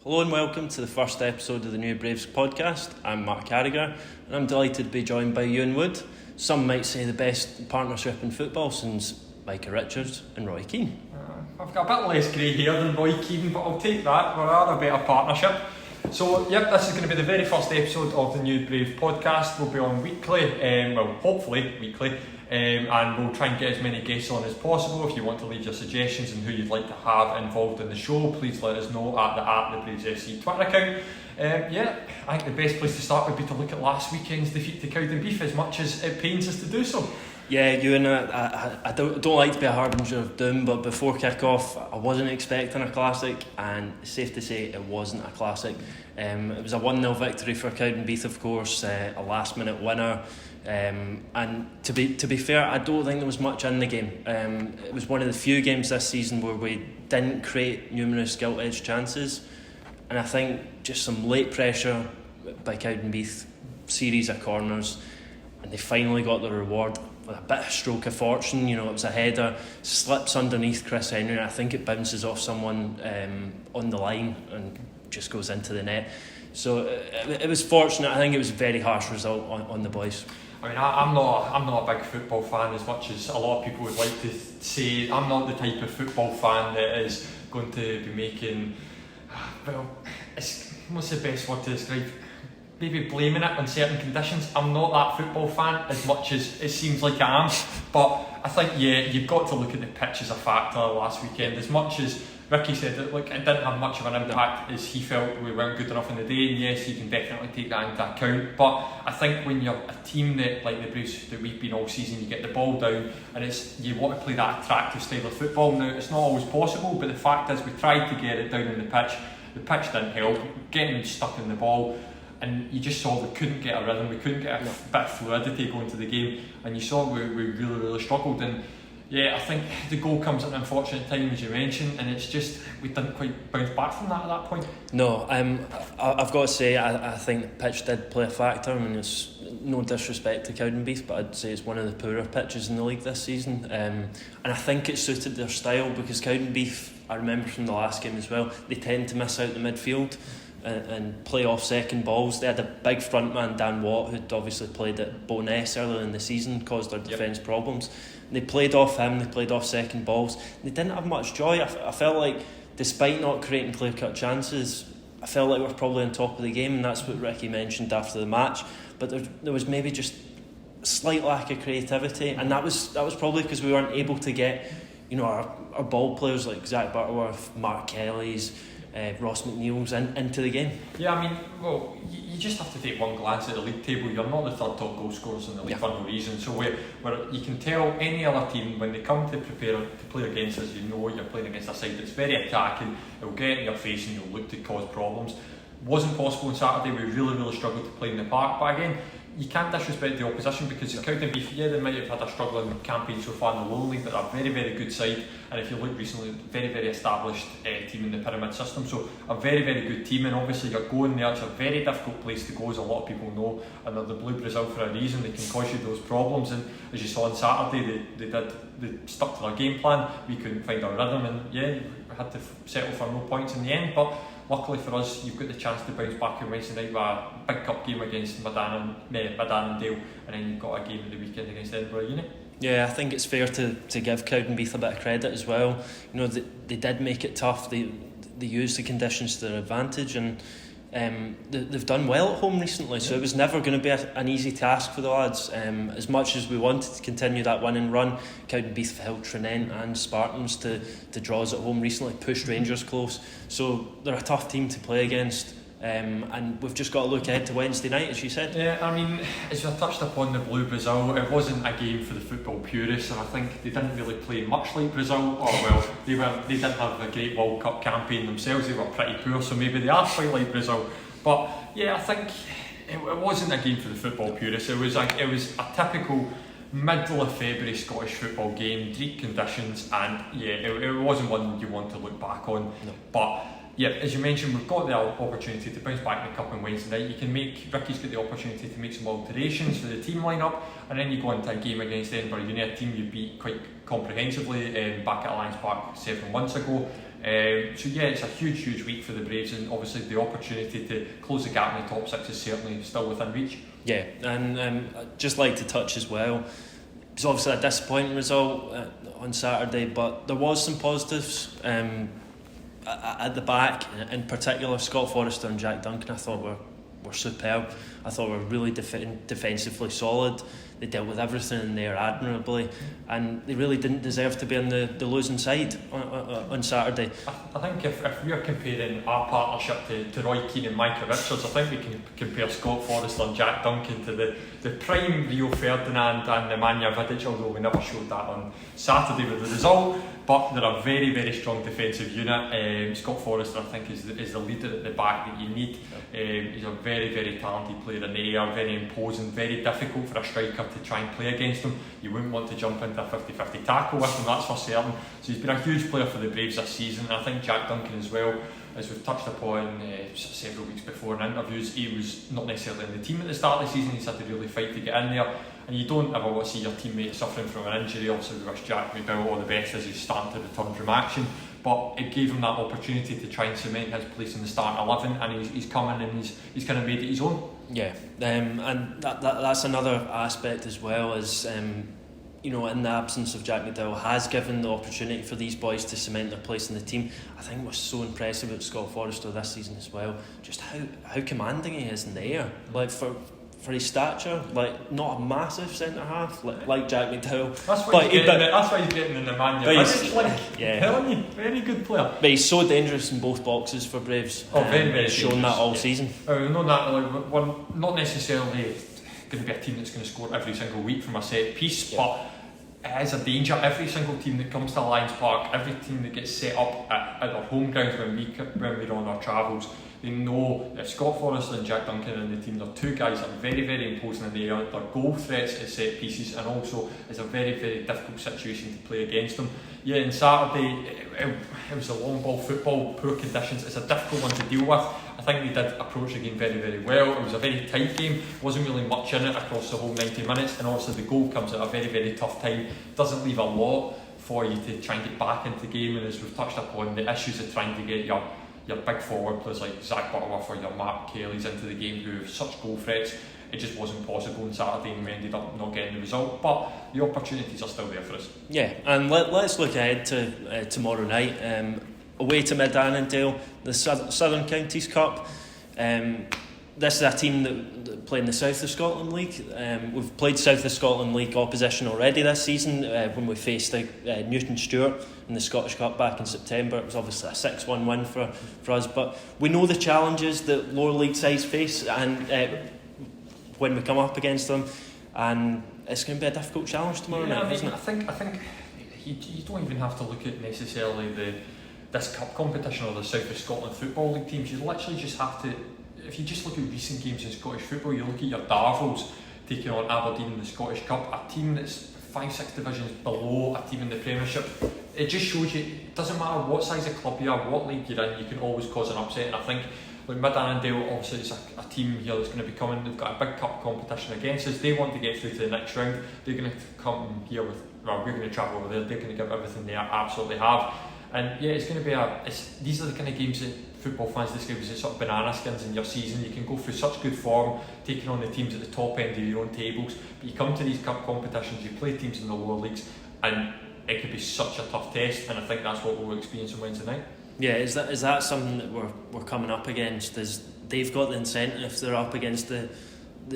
Hello and welcome to the first episode of the New Braves podcast. I'm Mark Carragher and I'm delighted to be joined by Euan Wood. Some might say the best partnership in football since Micah Richards and Roy Keane. I've got a bit less grey hair than Roy Keane, but I'll take that. We are a better partnership. So, this is going to be the very first episode of the New Brave podcast. We'll be on weekly, hopefully weekly, and we'll try and get as many guests on as possible. If you want to leave your suggestions and who you'd like to have involved in the show, please let us know at the Braves FC Twitter account. I think the best place to start would be to look at last weekend's defeat to Cowdenbeath, as much as it pains us to do so. Yeah, Euan, I don't like to be a harbinger of doom, but before kick-off I wasn't expecting a classic, and it's safe to say it wasn't a classic. It was a 1-0 victory for Cowdenbeath, of course, a last-minute winner, and to be fair, I don't think there was much in the game. It was one of the few games this season where we didn't create numerous gilt-edged chances, and I think just some late pressure by Cowdenbeath, series of corners, and they finally got the reward with a bit of stroke of fortune. You know, it was a header, slips underneath Chris Henry. I think it bounces off someone on the line and just goes into the net. So it was fortunate. I think it was a very harsh result on the boys. I mean, I'm not a big football fan, as much as a lot of people would like to say. I'm not the type of football fan that is going to be making, what's the best word to describe? Maybe blaming it on certain conditions. I'm not that football fan, as much as it seems like I am. But I think, you've got to look at the pitch as a factor last weekend. As much as Ricky said that, look, it didn't have much of an impact as he felt we weren't good enough in the day. And yes, you can definitely take that into account. But I think when you're a team that, like the Braves that we've been all season, you get the ball down and you want to play that attractive style of football. Now, it's not always possible, but the fact is we tried to get it down in the pitch. The pitch didn't help. Getting stuck in the ball, and you just saw we couldn't get a rhythm, we couldn't get a bit of fluidity going to the game, and you saw we really struggled. And I think the goal comes at an unfortunate time, as you mentioned, and it's just we didn't quite bounce back from that at that point. No, I've got to say I think the pitch did play a factor. I mean, it's no disrespect to Cowdenbeath, but I'd say it's one of the poorer pitches in the league this season, and I think it suited their style, because Cowdenbeath, I remember from the last game as well, they tend to miss out the midfield and play off second balls. They had a big front man, Dan Watt, who'd obviously played at Bo'ness earlier in the season, caused their defence problems. And they played off him, they played off second balls. They didn't have much joy. I felt like, despite not creating clear-cut chances, I felt like we were probably on top of the game, and that's what Ricky mentioned after the match. But there was maybe just a slight lack of creativity, and that was probably because we weren't able to get, our ball players like Zach Butterworth, Mark Kelly's, Ross McNeil's into the game. Yeah, I mean, well, you just have to take one glance at the league table. You're not the third top goal scorers in the league for no reason. So where you can tell any other team, when they come to prepare to play against us, you're playing against a side that's very attacking. It'll get in your face and you'll look to cause problems. Wasn't possible on Saturday. We really struggled to play in the park. But again, you can't disrespect the opposition, because Cowdenbeath, they might have had a struggling campaign so far in the lower league, but a very good side. And if you look recently, very established team in the pyramid system. So a very good team, and obviously you're going there. It's a very difficult place to go, as a lot of people know, and they're the Blue Brazil for a reason. They can cause you those problems, and as you saw on Saturday, they stuck to their game plan. We couldn't find our rhythm, and we had to settle for no points in the end. But luckily for us, you've got the chance to bounce back on Wednesday night with a big cup game against Madan and Dale, and then you've got a game at the weekend against Edinburgh Uni. Yeah, I think it's fair to give Cowdenbeath a bit of credit as well. They did make it tough. They used the conditions to their advantage, and they've done well at home recently. So it was never going to be an easy task for the lads. As much as we wanted to continue that winning run, Cowdenbeath held Trinent and Spartans to draws at home recently, pushed Rangers close. So they're a tough team to play against. And we've just got to look ahead to Wednesday night, as you said. Yeah, I mean, as I touched upon the Blue Brazil, it wasn't a game for the football purists, and I think they didn't really play much like Brazil. They didn't have a great World Cup campaign themselves. They were pretty poor, so maybe they are quite like Brazil. But I think it wasn't a game for the football purists. It was a typical middle of February Scottish football game, Greek conditions, and it wasn't one you want to look back on. No. But yeah, as you mentioned, we've got the opportunity to bounce back in the cup on Wednesday night. Ricky's got the opportunity to make some alterations for the team lineup, and then you go into a game against Edinburgh Uni, a team you beat quite comprehensively back at Alliance Park 7 months ago. So yeah, it's a huge week for the Braves, and obviously the opportunity to close the gap in the top 6 is certainly still within reach. Yeah, and I'd just like to touch as well, it's obviously a disappointing result on Saturday, but there was some positives at the back. In particular, Scott Forrester and Jack Duncan I thought were superb. I thought were really defensively solid. They dealt with everything in there admirably, and they really didn't deserve to be on the losing side on Saturday. I think if we are comparing our partnership to Roy Keane and Micah Richards, I think we can compare Scott Forrester and Jack Duncan to the prime Rio Ferdinand and Nemanja Vidic, although we never showed that on Saturday with the result. But they're a very strong defensive unit. Scott Forrester, I think, is the leader at the back that you need. He's a very talented player in the air, very imposing, very difficult for a striker to try and play against him. You wouldn't want to jump into a 50-50 tackle with him, that's for certain. So he's been a huge player for the Braves this season, and I think Jack Duncan as well, as we've touched upon several weeks before in interviews, he was not necessarily in the team at the start of the season. He's had to really fight to get in there, and you don't ever want to see your teammate suffering from an injury. Obviously we wish Jack McDowell all the best as he's starting to return from action, but it gave him that opportunity to try and cement his place in the starting 11, and he's come in and he's kind of made it his own. Yeah, and that's another aspect as well, as you know, in the absence of Jack McDowell, has given the opportunity for these boys to cement their place in the team. I think what's so impressive about Scott Forrester this season as well, just how commanding he is in the air. Like for his stature, like not a massive centre half like Jack McDowell. That's why he's getting in the man. Yeah, very good player. But he's so dangerous in both boxes for Braves. Very he's shown that all season. We've known that. We're not necessarily going to be a team that's going to score every single week from a set piece, but it is a danger. Every single team that comes to Alliance Park, every team that gets set up at their home ground when we're on our travels, they know if Scott Forrester and Jack Duncan are in the team, they're two guys that are very imposing in the air. They're goal threats at set pieces, and also it's a very difficult situation to play against them. Yeah, on Saturday it was a long ball football, poor conditions. It's a difficult one to deal with. I think they did approach the game very well. It was a very tight game, wasn't really much in it across the whole 90 minutes, and also the goal comes at a very tough time. Doesn't leave a lot for you to try and get back into the game, and as we've touched upon, the issues of trying to get your big forward players like Zach Butterworth or your Mark Kelly's into the game who have such goal threats, it just wasn't possible on Saturday, and we ended up not getting the result. But the opportunities are still there for us. Yeah, and let's look ahead to tomorrow night. Away to Mid Annandale, the Southern Counties Cup. This is a team that play in the South of Scotland League. We've played South of Scotland League opposition already this season when we faced Newton Stewart in the Scottish Cup back in September. It was obviously a 6-1 win for us, but we know the challenges that lower league sides face, and when we come up against them, and it's going to be a difficult challenge tomorrow night, isn't it? I think you don't even have to look at necessarily this cup competition or the South of Scotland Football League teams. You literally just have to, if you just look at recent games in Scottish football, you look at your Darvels taking on Aberdeen in the Scottish Cup, a team that's 5-6 divisions below a team in the Premiership. It just shows you, it doesn't matter what size of club you are, what league you're in, you can always cause an upset. And I think like Mid Annandale, obviously it's a team here that's going to be coming, they've got a big cup competition against us, they want to get through to the next round, they're going to come here with, well, we're going to travel over there, they're going to give everything they absolutely have. And yeah, it's going to be these are the kind of games that football fans describe as sort of banana skins in your season. You can go through such good form, taking on the teams at the top end of your own tables, but you come to these cup competitions, you play teams in the lower leagues, and it could be such a tough test, and I think that's what we'll experience on Wednesday night. Yeah, is that something that we're coming up against? Is they've got the incentive, they're up against the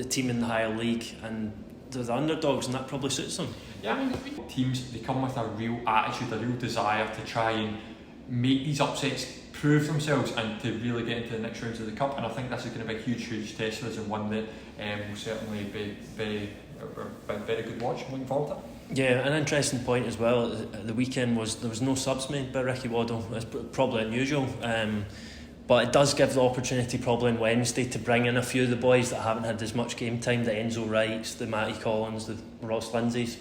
team in the higher league, and they're the underdogs, and that probably suits them. Yeah, I mean, teams, they come with a real attitude, a real desire to try and make these upsets, prove themselves, and to really get into the next rounds of the cup. And I think this is going to be a huge test for us, and one that will certainly be very good watch. Looking forward to it. Yeah, an interesting point as well at the weekend was there was no subs made by Ricky Waddle. It's probably unusual, but it does give the opportunity probably on Wednesday to bring in a few of the boys that haven't had as much game time, the Enzo Wrights, the Matty Collins, the Ross Lindsays,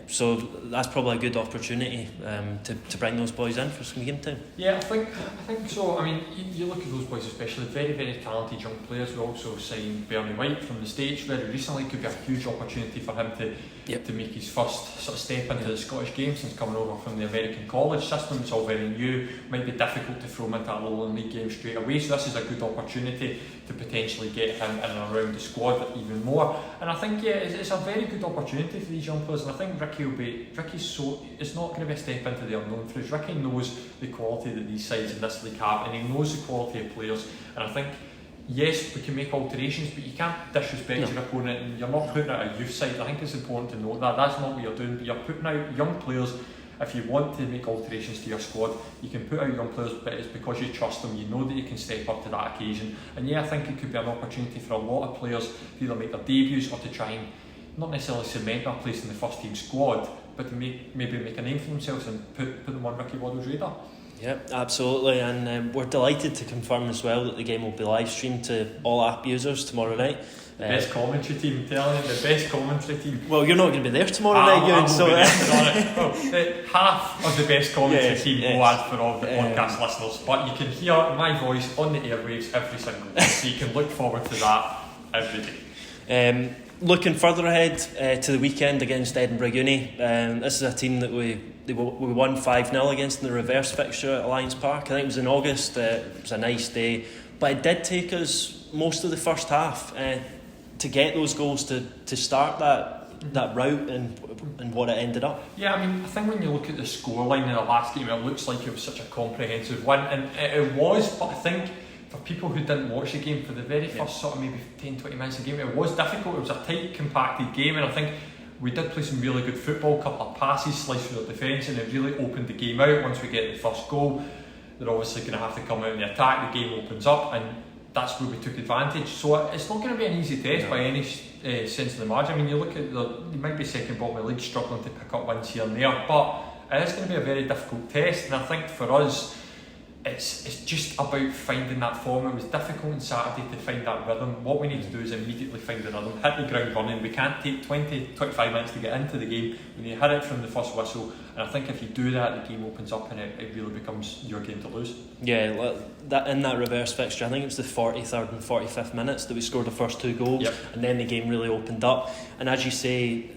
So that's probably a good opportunity to bring those boys in for some game time. Yeah, I think so. I mean, you look at those boys, especially very, very talented young players. We also signed Bernie White from the States very recently. It could be a huge opportunity for him to make his first sort of step into the Scottish game since coming over from the American college system. It's all very new. Might be difficult to throw him into a Lowland League game straight away. So this is a good opportunity to potentially get him in and around the squad even more. And I think it's a very good opportunity for these young players. And I think it's not going to be a step into the unknown for us. Ricky knows the quality that these sides in this league have, and he knows the quality of players. And I think, yes, we can make alterations, but you can't disrespect your opponent, and you're not putting out a youth side. I think it's important to note that that's not what you're doing, but you're putting out young players. If you want to make alterations to your squad, you can put out young players, but it's because you trust them, you know that you can step up to that occasion. And I think it could be an opportunity for a lot of players to either make their debuts or to try and not necessarily cement their place in the first team squad, but to maybe make a name for themselves and put them on Ricky Waddle's radar. Yeah, absolutely, and we're delighted to confirm as well that the game will be live streamed to all app users tomorrow night. The best commentary team, I'm telling you, the best commentary team. Well, you're not going to be there tomorrow night, Euan, so half of the best commentary team will add for all the podcast listeners, but you can hear my voice on the airwaves every single day, so you can look forward to that every day. Looking further ahead to the weekend against Edinburgh Uni, this is a team that we won 5-0 against in the reverse fixture at Alliance Park. I think it was in August. It was a nice day, but it did take us most of the first half to get those goals to start that route and what it ended up. Yeah, I mean, I think when you look at the scoreline in the last game, it looks like it was such a comprehensive win, and it was, but I think for people who didn't watch the game, for the very first sort of maybe 10-20 minutes of the game, it was difficult. It was a tight, compacted game, and I think we did play some really good football, a couple of passes sliced through the defence, and it really opened the game out. Once we get the first goal, they're obviously going to have to come out and attack. The game opens up, and that's where we took advantage. So it's not going to be an easy test by any sense of the margin. I mean, you look at you might be second bottom of the league, struggling to pick up wins here and there, but it is going to be a very difficult test, and I think for us, it's just about finding that form. It was difficult on Saturday to find that rhythm. What we need to do is immediately find the rhythm, hit the ground running. We can't take 20-25 minutes to get into the game. We need to hit it from the first whistle, and I think if you do that, the game opens up and it really becomes your game to lose. Yeah, that in that reverse fixture, I think it was the 43rd and 45th minutes that we scored the first two goals, and then the game really opened up. And as you say,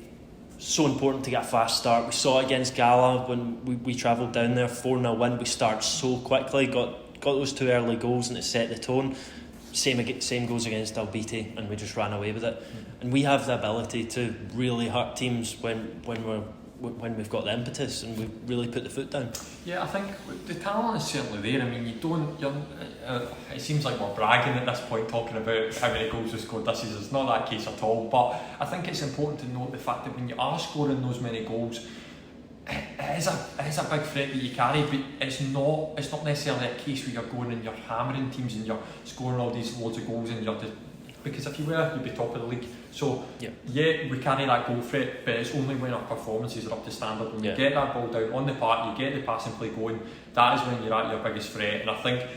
so important to get a fast start. We saw it against Gala when we travelled down there, 4-0 win. We started so quickly, got those two early goals, and it set the tone. Same goes against Albiti, and we just ran away with it. And we have the ability to really hurt teams when we've got the impetus and we really put the foot down. Yeah, I think the talent is certainly there. I mean, it seems like we're bragging at this point talking about how many goals we scored this season. It's not that case at all, but I think it's important to note the fact that when you are scoring those many goals, it is a big threat that you carry, but it's not necessarily a case where you're going and you're hammering teams and you're scoring all these loads of goals and because if you were, you'd be top of the league. So we carry that goal threat, but it's only when our performances are up to standard. When you get that ball down on the park, you get the passing play going, that is when you're at your biggest threat. And I think,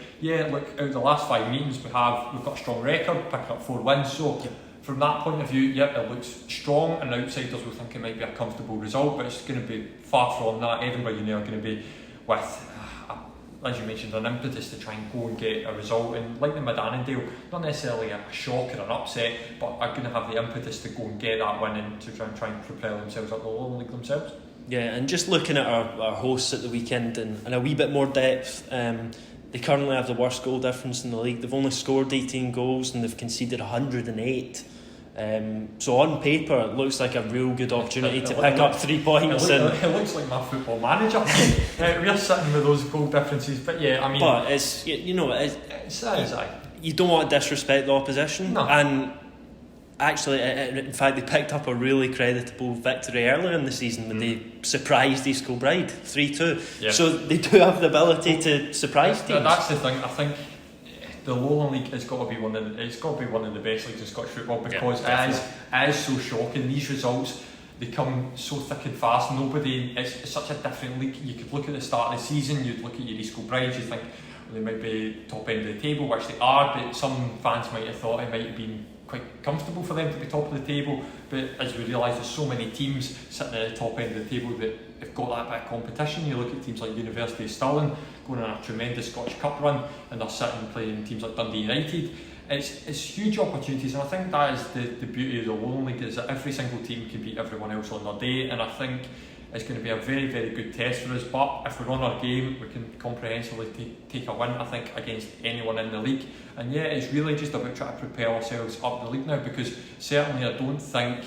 look, out of the last 5 meetings we've got a strong record, picking up 4 wins. So from that point of view, it looks strong, and outsiders will think it might be a comfortable result, but it's going to be far from that. Edinburgh Uni are going to be with, as you mentioned, an impetus to try and go and get a result, and like the Mid-Annandale, not necessarily a shock or an upset, but are going to have the impetus to go and get that win and to try and propel themselves up the Lowland League themselves. Yeah, and just looking at our hosts at the weekend in a wee bit more depth, they currently have the worst goal difference in the league. They've only scored 18 goals and they've conceded 108. So on paper, it looks like a real good opportunity to pick up 3 points. It looks like my Football Manager. We're sitting with those goal differences, but but it's you don't want to disrespect the opposition, and actually, in fact, they picked up a really creditable victory earlier in the season when they surprised East Kilbride 3-2. So they do have the ability to surprise teams. That's the thing. I think the Lowland League has got to be one of the best leagues in Scottish football, because it is so shocking. These results, they come so thick and fast. It's such a different league. You could look at the start of the season, you'd look at your East Kilbride, you think they might be top end of the table, which they are, but some fans might have thought it might have been quite comfortable for them to be top of the table, but as we realise, there's so many teams sitting at the top end of the table that have got that bit of competition. You look at teams like University of Stirling going on a tremendous Scottish Cup run, and they're sitting playing teams like Dundee United. It's huge opportunities, and I think that is the beauty of the Lowland League, is that every single team can beat everyone else on their day, and I think it's going to be a very, very good test for us. But if we're on our game, we can comprehensively take a win, I think, against anyone in the league. And yeah, it's really just about trying to propel ourselves up the league now, because certainly I don't think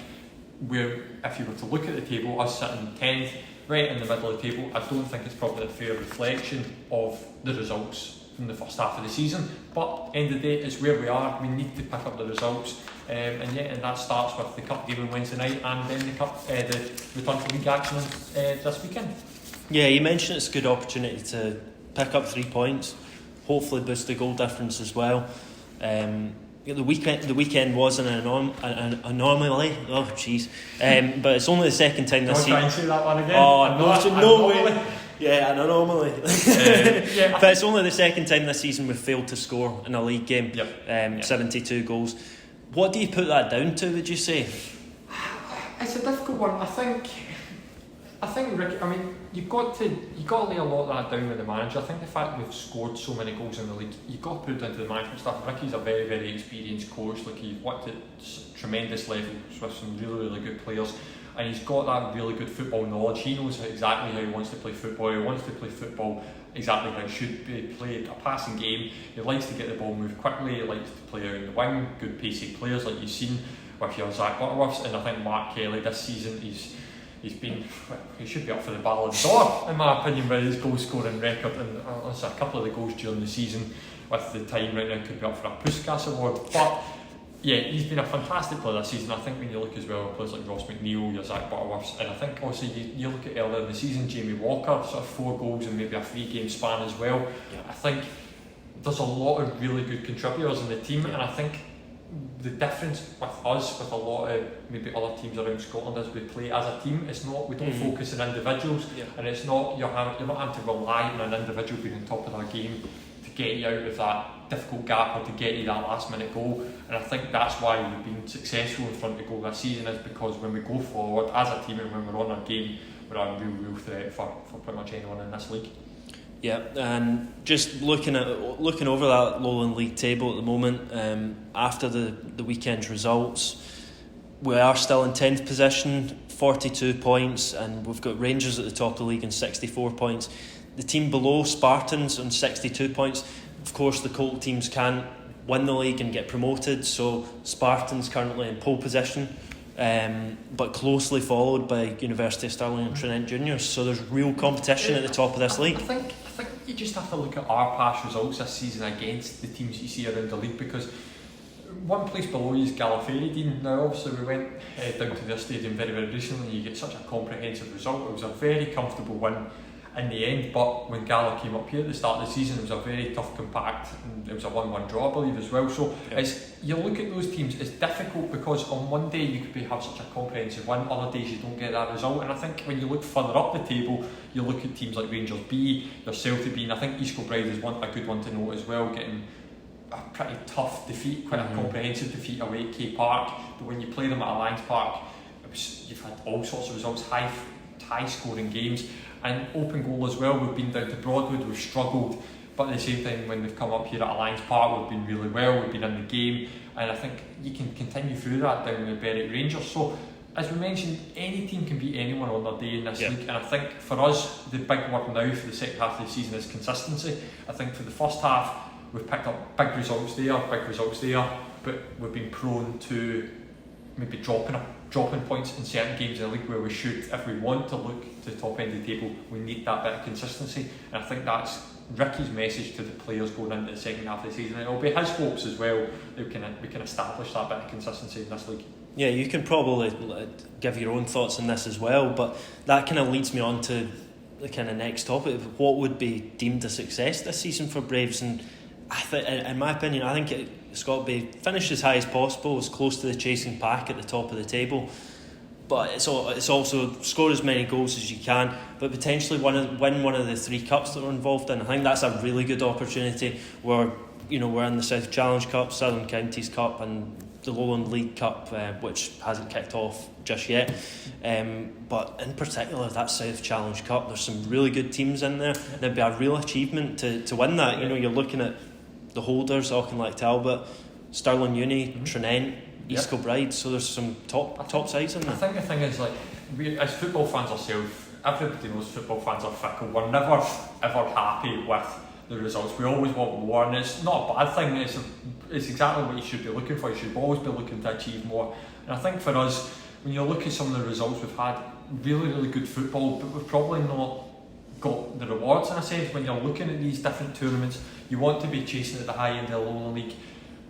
if you were to look at the table, us sitting 10th, right in the middle of the table, I don't think it's probably a fair reflection of the results from the first half of the season. But end of the day, it's where we are. We need to pick up the results, and that starts with the cup game on Wednesday night, and then the return to league action this weekend. Yeah, you mentioned it's a good opportunity to pick up 3 points, hopefully boost the goal difference as well. The weekend was an anomaly. Oh jeez, but it's only the second time this season. Try and say that one again. Oh no way. Yeah, an anomaly. But it's only the second time this season we've failed to score in a league game. 72 goals. What do you put that down to, would you say? It's a difficult one. I think Rick, you've got to lay a lot of that down with the manager. I think the fact we've scored so many goals in the league, you've got to put it down to the management staff. Ricky's a very, very experienced coach. He's worked at tremendous levels with some really, really good players, and he's got that really good football knowledge. He knows exactly how he wants to play football. He wants to play football exactly how it should be played, a passing game. He likes to get the ball moved quickly. He likes to play out in the wing, good pacey players like you've seen with your Zach Butterworths, and I think Mark Kelly this season he should be up for the Ballon d'Or in my opinion with his goal scoring record, and also a couple of the goals during the season with the time right now could be up for a Puskas award. But yeah, he's been a fantastic player this season. I think when you look as well at players like Ross McNeil, your Zach Butterworths, and I think also you look at earlier in the season, Jamie Walker, sort of 4 goals in maybe a 3-game span as well. I think there's a lot of really good contributors in the team, and I think the difference with us, with a lot of maybe other teams around Scotland, is we play as a team. It's not, we don't focus on individuals, and it's not you're not having to rely on an individual being on top of their game to get you out of that difficult gap or to get you that last minute goal. And I think that's why we've been successful in front of goal this season, is because when we go forward as a team and when we're on our game, we're a real threat for pretty much anyone in this league. Yeah, and just looking over that Lowland League table at the moment, after the weekend's results, we are still in 10th position, 42 points, and we've got Rangers at the top of the league on 64 points. The team below, Spartans, on 62 points. Of course, the Colt teams can't win the league and get promoted, so Spartans currently in pole position, but closely followed by University of Stirling and Trinent Juniors. So there's real competition at the top of this league. I think you just have to look at our past results this season against the teams you see around the league, because one place below you is Gallifrey. Now obviously we went down to their stadium very, very recently, and you get such a comprehensive result. It was a very comfortable win in the end, but when Gala came up here at the start of the season, it was a very tough, compact, and it was a 1-1 draw, I believe, as well. So you look at those teams, it's difficult because on one day you could have such a comprehensive win, other days you don't get that result. And I think when you look further up the table, you look at teams like Rangers B, your Celtic B, and I think East Kilbride is a good one to note as well, getting a pretty tough defeat, quite a comprehensive defeat away at K Park. But when you play them at Alliance Park, you've had all sorts of results, high scoring games. And open goal as well. We've been down to Broadwood, we've struggled, but at the same time when they've come up here at Alliance Park, we've been really well, we've been in the game, and I think you can continue through that down with Berwick Rangers. So as we mentioned, any team can beat anyone on their day in this league, and I think for us the big word now for the second half of the season is consistency. I think for the first half we've picked up big results there, but we've been prone to maybe dropping points in certain games in the league where we should. If we want to look to the top end of the table, we need that bit of consistency, and I think that's Ricky's message to the players going into the second half of the season, and it'll be his hopes as well that we can establish that bit of consistency in this league. Yeah, you can probably give your own thoughts on this as well, but that kind of leads me on to the kind of next topic of what would be deemed a success this season for Braves. And in my opinion, I think it's got to be finished as high as possible, as close to the chasing pack at the top of the table. But it's also score as many goals as you can, but potentially win one of the 3 cups that we're involved in. I think that's a really good opportunity. We're in the South Challenge Cup, Southern Counties Cup, and the Lowland League Cup, which hasn't kicked off just yet. But in particular, that South Challenge Cup, there's some really good teams in there. And it'd be a real achievement to win that. You know, you're looking at the holders, Auchinleck Talbot, Stirling Uni, Trinent, East Kilbride. So there's some top sides in there. I think the thing is, like, we as football fans ourselves, everybody knows football fans are fickle. We're never ever happy with the results. We always want more, and it's not a bad thing. It's exactly what you should be looking for. You should always be looking to achieve more. And I think for us, when you look at some of the results we've had, really good football, but we've probably not got the rewards in a sense. When you're looking at these different tournaments, you want to be chasing at the high end of the Lowland League.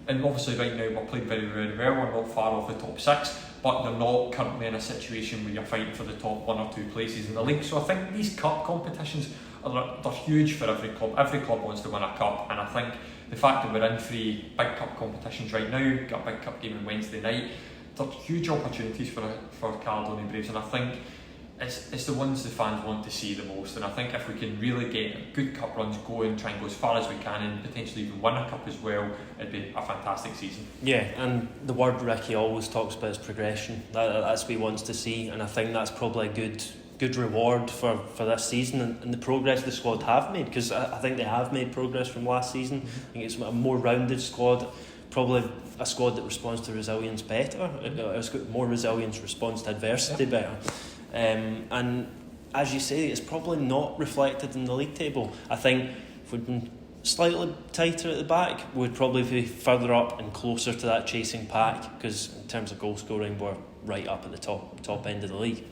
And obviously right now we're playing very well. We're not far off the top 6, but they're not currently in a situation where you're fighting for the top 1 or 2 places in the league. So I think these cup competitions they're huge for every club. Every club wants to win a cup, and I think the fact that we're in 3 big cup competitions right now, got a big cup game on Wednesday night, they're huge opportunities for Caledonian Braves, and I think it's the ones the fans want to see the most. And I think if we can really get good cup runs going, try and go as far as we can, and potentially even win a cup as well, it'd be a fantastic season. Yeah, and the word Ricky always talks about is progression. That's what he wants to see, and I think that's probably a good reward for this season and the progress the squad have made, because I think they have made progress from last season. I think it's a more rounded squad, probably a squad that responds to resilience better. It's got more resilience, responds to adversity better. And as you say, it's probably not reflected in the league table. I think if we'd been slightly tighter at the back, we'd probably be further up and closer to that chasing pack, because in terms of goal scoring, we're right up at the top end of the league.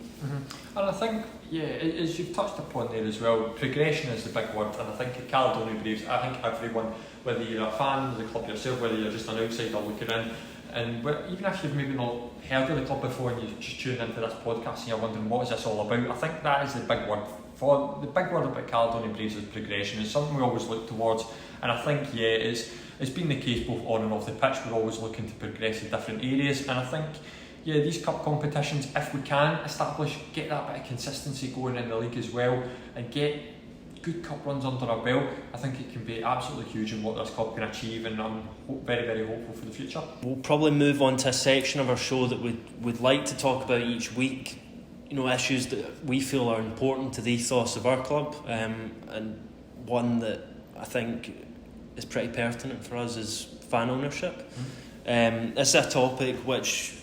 And I think, as you've touched upon there as well, progression is the big word. And I think at Caledonian Braves, I think everyone, whether you're a fan of the club yourself, whether you're just an outsider looking in, and even if you've maybe not heard of the club before and you've just tuned into this podcast and you're wondering what is this all about, I think that is the big word. The big word about Caledonian Braves is progression. It's something we always look towards, and I think it's been the case both on and off the pitch. We're always looking to progress in different areas, and I think these cup competitions, if we can get that bit of consistency going in the league as well, and get good cup runs under our belt, I think it can be absolutely huge in what this club can achieve, and I'm very hopeful for the future. We'll probably move on to a section of our show that we'd like to talk about each week, issues that we feel are important to the ethos of our club, and one that I think is pretty pertinent for us is fan ownership. It's a topic which,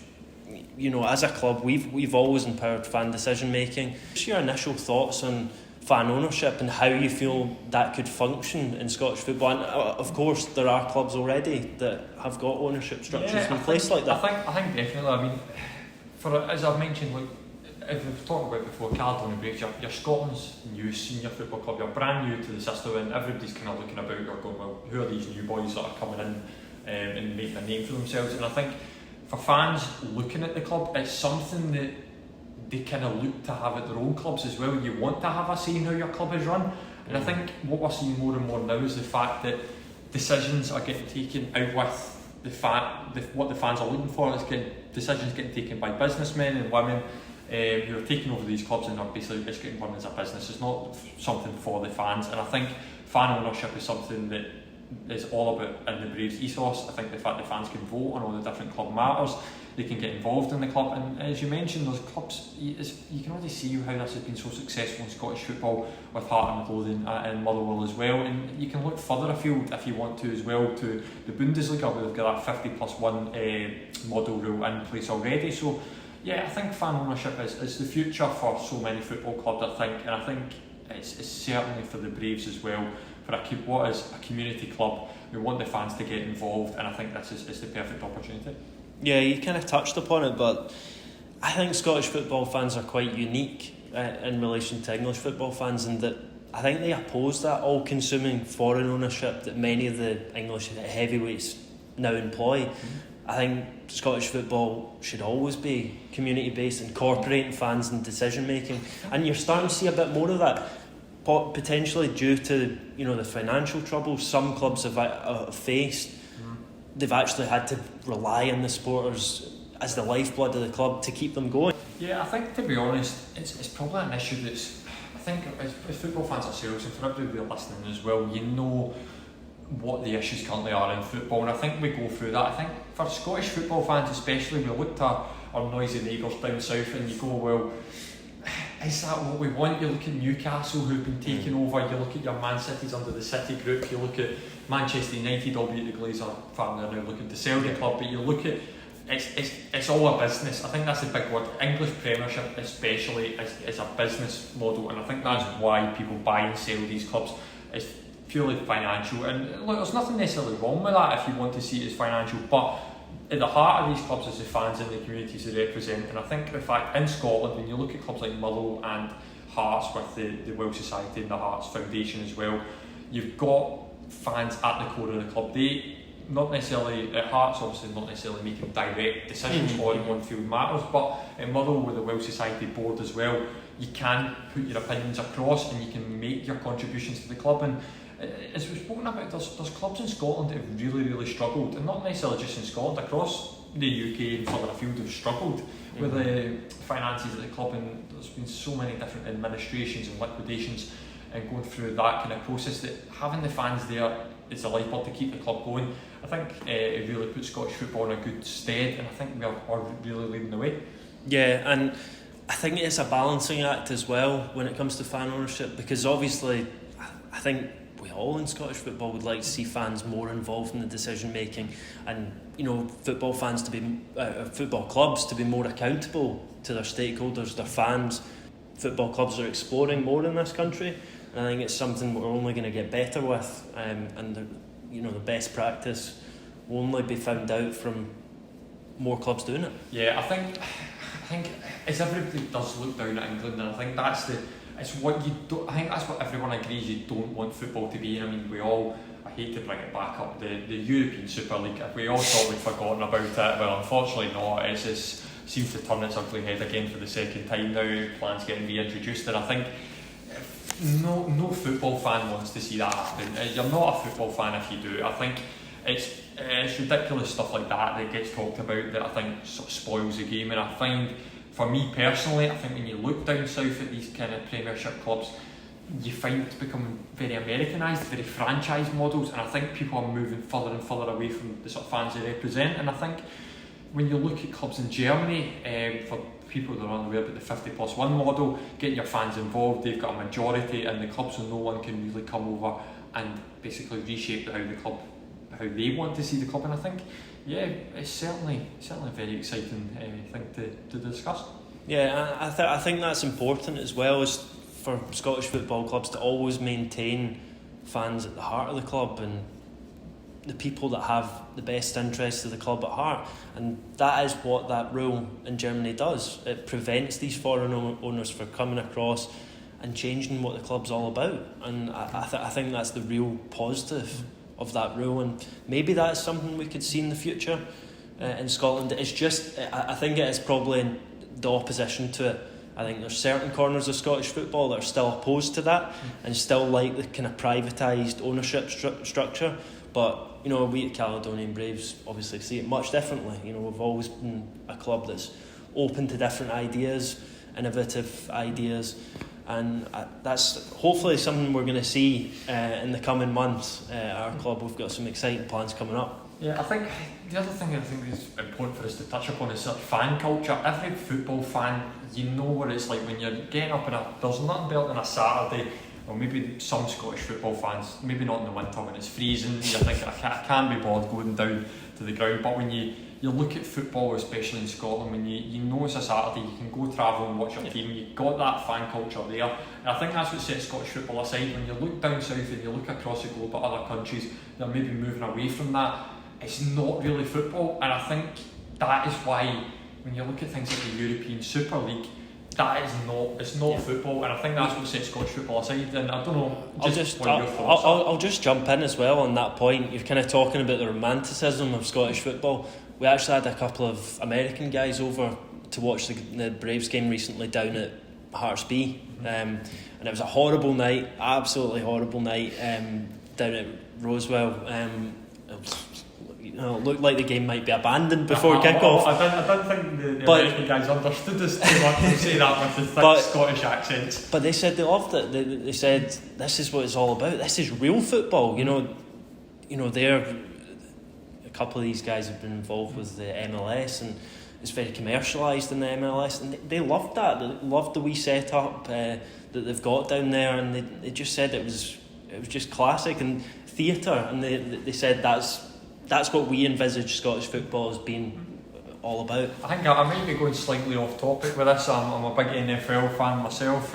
as a club, we've always empowered fan decision making. What's your initial thoughts on fan ownership and how you feel that could function in Scottish football? And of course, there are clubs already that have got ownership structures in place like that. I think definitely. I mean, as I've mentioned, look, as we've talked about before, Caledonian Braves, you're Scotland's new senior football club. You're brand new to the system, and everybody's kind of looking about. You're going, well, who are these new boys that are coming in and making a name for themselves? And I think for fans looking at the club, it's something that they kind of look to have at their own clubs as well. You want to have a say in how your club is run, and I think what we're seeing more and more now is the fact that decisions are getting taken out with what the fans are looking for. Decisions getting taken by businessmen and women who are taking over these clubs and are basically just getting run as a business. It's not something for the fans, and I think fan ownership is something that is all about in the Braves ethos. I think the fact that fans can vote on all the different club matters, they can get involved in the club, and as you mentioned, those clubs, you can already see how this has been so successful in Scottish football with Heart and Midlothian and Motherwell as well, and you can look further afield if you want to as well, to the Bundesliga, where they've got that 50+1 model rule in place already. So I think fan ownership is the future for so many football clubs, I think, and I think it's certainly for the Braves as well. For what is a community club, we want the fans to get involved, and I think this is the perfect opportunity. Yeah, you kind of touched upon it, but I think Scottish football fans are quite unique in relation to English football fans, in that I think they oppose that all-consuming foreign ownership that many of the English heavyweights now employ. I think Scottish football should always be community-based, incorporating fans in decision-making, and you're starting to see a bit more of that, potentially due to the financial troubles some clubs have faced. They've actually had to rely on the supporters as the lifeblood of the club to keep them going. Yeah, I think, to be honest, it's probably an issue that's, I think, as football fans ourselves, and for everybody listening as well, what the issues currently are in football, and I think we go through that. I think for Scottish football fans especially, we look to our noisy neighbours down south and you go, well, is that what we want? You look at Newcastle who've been taken over, you look at your Man Cities under the City group, you look at Manchester United, albeit the Glazer family are now looking to sell the club, but you look at it's all a business. I think that's the big word. English Premiership especially is a business model, and I think that's why people buy and sell these clubs. It's purely financial, and look, there's nothing necessarily wrong with that if you want to see it as financial, but at the heart of these clubs is the fans and the communities they represent. And I think the fact in Scotland, when you look at clubs like Motherwell and Hearts with the Welsh Society and the Hearts Foundation as well, you've got fans at the core of the club. They not necessarily at Hearts, obviously not necessarily making direct decisions on field matters, but at Motherwell with the Welsh Society board as well, you can put your opinions across and you can make your contributions to the club. And as we've spoken about, there's clubs in Scotland that have really struggled, and not necessarily just in Scotland, across the UK and further afield have struggled with the finances of the club, and there's been so many different administrations and liquidations and going through that kind of process, that having the fans there is a lifeblood to keep the club going. I think it really puts Scottish football in a good stead, and I think we are really leading the way. Yeah, and I think it's a balancing act as well when it comes to fan ownership, because obviously I think we all in Scottish football would like to see fans more involved in the decision making, and football fans to be football clubs to be more accountable to their stakeholders, their fans. Football clubs are exploring more in this country, and I think it's something we're only going to get better with, and the best practice will only be found out from more clubs doing it. Yeah, I think as everybody does look down at England, and I think it's what you don't. I think that's what everyone agrees you don't want football to be. And I mean, we all. I hate to bring it back up. The European Super League. If we all thought we'd forgotten about it, well, unfortunately not. It just seems to turn its ugly head again for the second time now. Plans getting reintroduced, and I think no football fan wants to see that happen. You're not a football fan if you do. I think it's ridiculous stuff like that gets talked about that I think sort of spoils the game. And I find, for me personally, I think when you look down south at these kind of Premiership clubs, you find it's becoming very Americanised, very franchise models, and I think people are moving further and further away from the sort of fans they represent. And I think when you look at clubs in Germany, for people that are unaware about the 50+1 model, getting your fans involved, they've got a majority in the club, so no one can really come over and basically reshape how they want to see the club. And I think, yeah, it's certainly a very exciting thing to discuss. Yeah, I think that's important as well, as for Scottish football clubs to always maintain fans at the heart of the club and the people that have the best interests of the club at heart. And that is what that rule in Germany does. It prevents these foreign owners from coming across and changing what the club's all about. And I think that's the real positive of that rule, and maybe that's something we could see in the future in Scotland. It's just, I think it is probably the opposition to it. I think there's certain corners of Scottish football that are still opposed to that and still like the kind of privatised ownership structure. But we at Caledonian Braves obviously see it much differently. We've always been a club that's open to different ideas, innovative ideas, and that's hopefully something we're going to see in the coming months. Our club, we've got some exciting plans coming up. Yeah, I think the other thing I think is important for us to touch upon is sort of fan culture. Every football fan, you know what it's like when you're getting up there's nothing better than a Saturday, or maybe some Scottish football fans, maybe not in the winter when it's freezing, you're thinking I can't be bothered going down to the ground. But when you look at football, especially in Scotland, when you know it's a Saturday, you can go travel and watch your team, you've got that fan culture there. And I think that's what sets Scottish football aside. When you look down south and you look across the globe at other countries, they're maybe moving away from that. It's not really football, and I think that is why when you look at things like the European Super League, it's not football, and I think that's what sets Scottish football aside. And I don't know, I'll just jump in as well on that point. You're kind of talking about the romanticism of Scottish football. We actually had a couple of American guys over to watch the Braves game recently down at Hearts B, and it was a horrible night, absolutely horrible night, down at Rosewell. It looked like the game might be abandoned before kick-off. I don't think the American guys understood us too much to say that with the thick Scottish accents. But they said they loved it. They said, this is what it's all about. This is real football. a couple of these guys have been involved with the MLS, and it's very commercialised in the MLS, and they loved that. They loved the wee setup that they've got down there, and they just said it was just classic and theatre, and they said that's what we envisage Scottish football as being all about. I think I might be going slightly off topic with this. I'm a big NFL fan myself.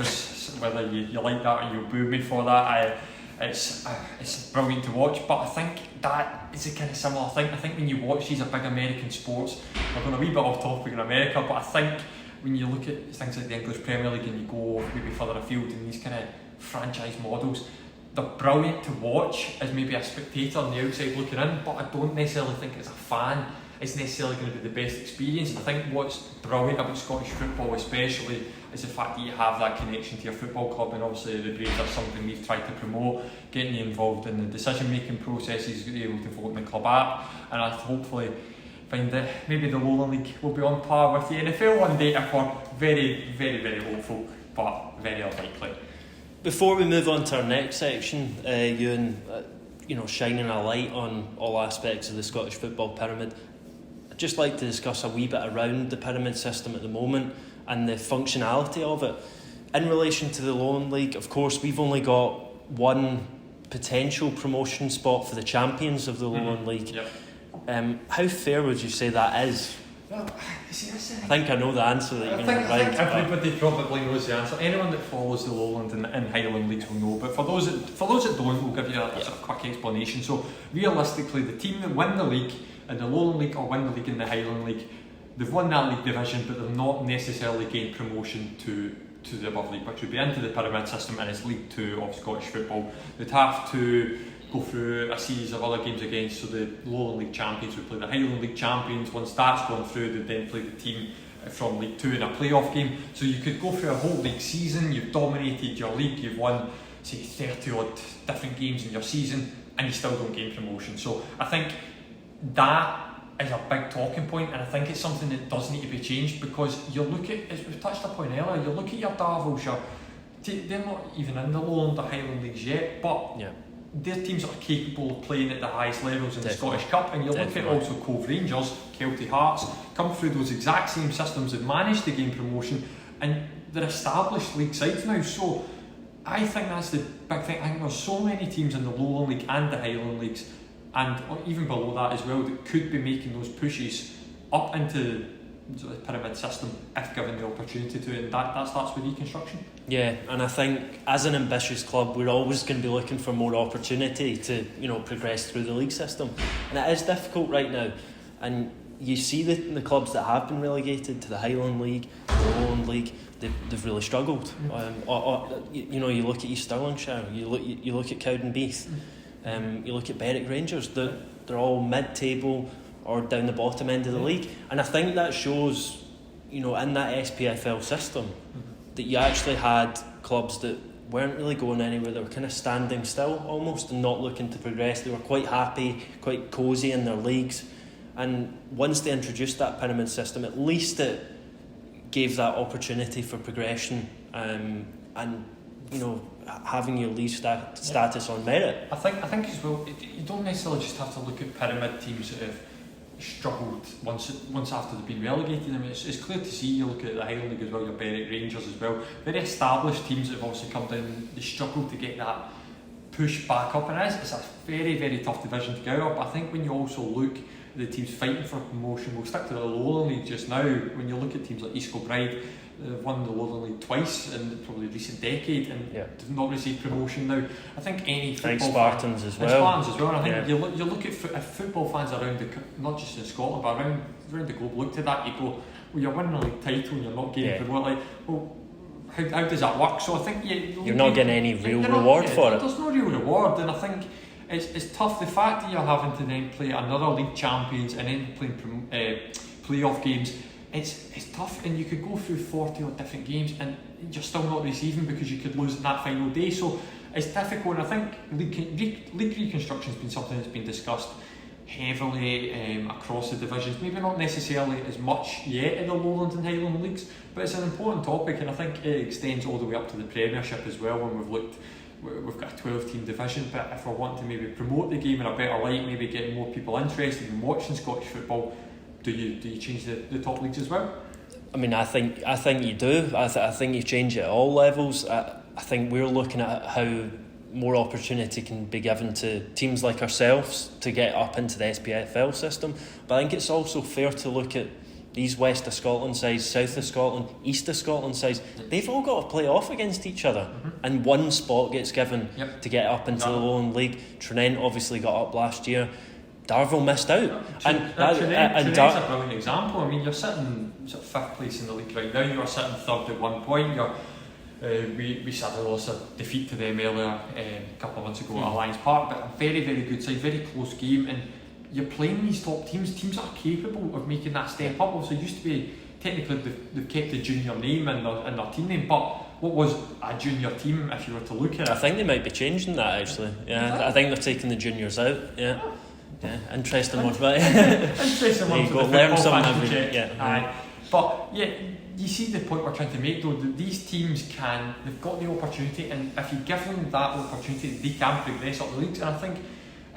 Whether you like that or you boo me for that, it's brilliant to watch. But I think that is a kind of similar thing. I think when you watch these big American sports, we're going a wee bit off topic in America, but I think when you look at things like the English Premier League and you go maybe further afield in these kind of franchise models, they're brilliant to watch as maybe a spectator on the outside looking in, but I don't necessarily think as a fan it's necessarily going to be the best experience. I think what's brilliant about Scottish football especially is the fact that you have that connection to your football club, and obviously the Braves are something we've tried to promote, getting you involved in the decision making processes, able to vote in the club app, and I hopefully find that maybe the Lowland League will be on par with the NFL one day if we're very, very, very hopeful, but very unlikely. Before we move on to our next section, Euan, shining a light on all aspects of the Scottish football pyramid, I'd just like to discuss a wee bit around the pyramid system at the moment and the functionality of it. In relation to the Lowland League, of course, we've only got one potential promotion spot for the champions of the Lowland League. Yep. How fair would you say that is? Well, I think I know the answer that you're going to I think everybody probably knows the answer. Anyone that follows the Lowland and Highland leagues will know. But for those that don't, we'll give you a sort of quick explanation. So realistically, the team that win the league in the Lowland League or win the league in the Highland League, they've won that league division, but they've not necessarily gained promotion to the above league, which would be into the pyramid system, and it's League 2 of Scottish football. They'd have to go through a series of other games against, so the Lowland League champions would play the Highland League champions. Once that's gone through, they'd then play the team from League 2 in a playoff game. So you could go through a whole league season, you've dominated your league, you've won say 30 odd different games in your season, and you still don't gain promotion. So I think that is a big talking point, and I think it's something that does need to be changed, because you look at, as we've touched upon earlier, you look at your Darvils, they're not even in the Lowland or Highland leagues yet, but their teams are capable of playing at the highest levels in the Scottish Cup. And you look at also Cove Rangers, Kelty Hearts, come through those exact same systems and managed to gain promotion, and they're established league sides now. So I think that's the big thing. I think there's so many teams in the Lowland League and the Highland Leagues, and even below that as well, that could be making those pushes up into the pyramid system if given the opportunity to, and that starts with reconstruction. Yeah, and I think as an ambitious club, we're always going to be looking for more opportunity to progress through the league system, and it is difficult right now. And you see the clubs that have been relegated to the Highland League, the Lowland League, they've really struggled. You look at East Stirlingshire, you look at Cowdenbeath, you look at Berwick Rangers. They're all mid-table or down the bottom end of the league, and I think that shows, in that SPFL system, that you actually had clubs that weren't really going anywhere. They were kind of standing still almost and not looking to progress. They were quite happy, quite cosy in their leagues, and once they introduced that pyramid system, at least it gave that opportunity for progression, and having your league status on merit. I think as well, you don't necessarily just have to look at pyramid teams that have struggled once after they've been relegated. I mean, it's clear to see. You look at the Highland League as well, your Berwick Rangers as well, very established teams that have obviously come down. They struggled to get that push back up, and it's a very, very tough division to get up. I think when you also look at the teams fighting for promotion, we'll stick to the Lowland League just now. When you look at teams like East Kilbride, they've won the Lowland League twice in probably the recent decade, and they've not received promotion now. I think any football Spartans as well. And I think you look at if football fans around not just in Scotland but around the globe look to that, you go, well, you're winning a league title and you're not getting promoted. Like, well, how does that work? So I think you're not getting any real reward for it. There's no real reward, and I think it's tough. The fact that you're having to then play another league champions and then playing playoff games, it's tough, and you could go through 40 odd different games and you're still not receiving because you could lose in that final day. So it's difficult, and I think league reconstruction has been something that's been discussed heavily across the divisions. Maybe not necessarily as much yet in the Lowland and Highland leagues, but it's an important topic, and I think it extends all the way up to the Premiership as well. When we've looked we've got a 12-team division, but if we're wanting to maybe promote the game in a better light, maybe get more people interested in watching Scottish football, do you change the top leagues as well? I mean, I think you do. I think you change it at all levels. I think we're looking at how more opportunity can be given to teams like ourselves to get up into the SPFL system. But I think it's also fair to look at these West of Scotland sides, South of Scotland, East of Scotland sides. They've all got to play off against each other, and one spot gets given to get up into the Lowland League. Tranent obviously got up last year. Darvel missed out. Tranent's a brilliant example. I mean, you're sitting sort of 5th place in the league right now. You're sitting 3rd at 1 point. We sadly lost a defeat to them earlier a couple of months ago at Alliance Park, but a very, very good side, very close game, and you're playing these top teams. Teams are capable of making that step up. Also, it used to be technically they've kept the junior name and their team name, but what was a junior team if you were to look at it? I think they might be changing that actually. Yeah, I think they're taking the juniors out. Yeah, interesting one. Interesting one. Go learn something every day. But yeah, you see the point we're trying to make though, that these teams they've got the opportunity, and if you give them that opportunity, they can progress up the leagues. And I think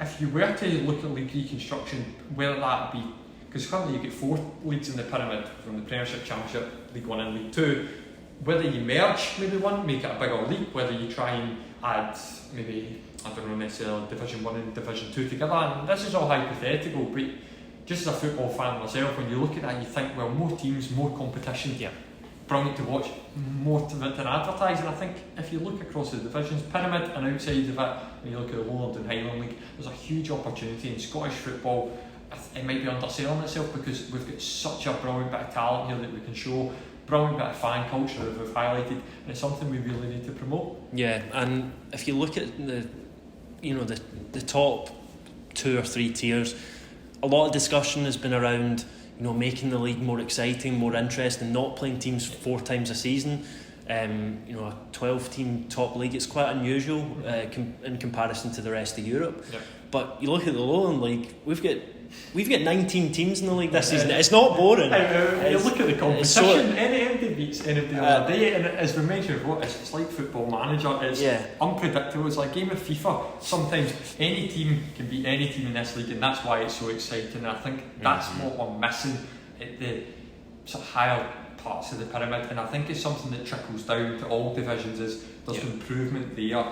if you were to look at league reconstruction, whether that be, because currently you get 4 leagues in the pyramid from the Premiership, Championship, League 1 and League 2, whether you merge maybe one, make it a bigger league, whether you try and add maybe, I don't know, necessarily Division 1 and Division 2 together, and this is all hypothetical, but just as a football fan myself, when you look at that, you think, well, more teams, more competition, brilliant to watch, more to advertise. And I think if you look across the divisions, pyramid and outside of it, when you look at the Lowland and Highland League, there's a huge opportunity in Scottish football. It might be underselling itself because we've got such a brilliant bit of talent here that we can show, brilliant bit of fan culture that we've highlighted, and it's something we really need to promote. Yeah, and if you look at the top 2 or 3 tiers, a lot of discussion has been around making the league more exciting, more interesting, not playing teams 4 times a season. A 12-team top league, it's quite unusual in comparison to the rest of Europe. But you look at the Lowland League, we've got 19 teams in the league this season. It's not boring. You look at the competition, anybody beats anybody on the day, and as we mentioned before, it's like Football Manager. It's unpredictable. It's like a game of FIFA. Sometimes any team can beat any team in this league, and that's why it's so exciting. And I think that's what we're missing at the sort of higher parts of the pyramid, and I think it's something that trickles down to all divisions. Is there's improvement there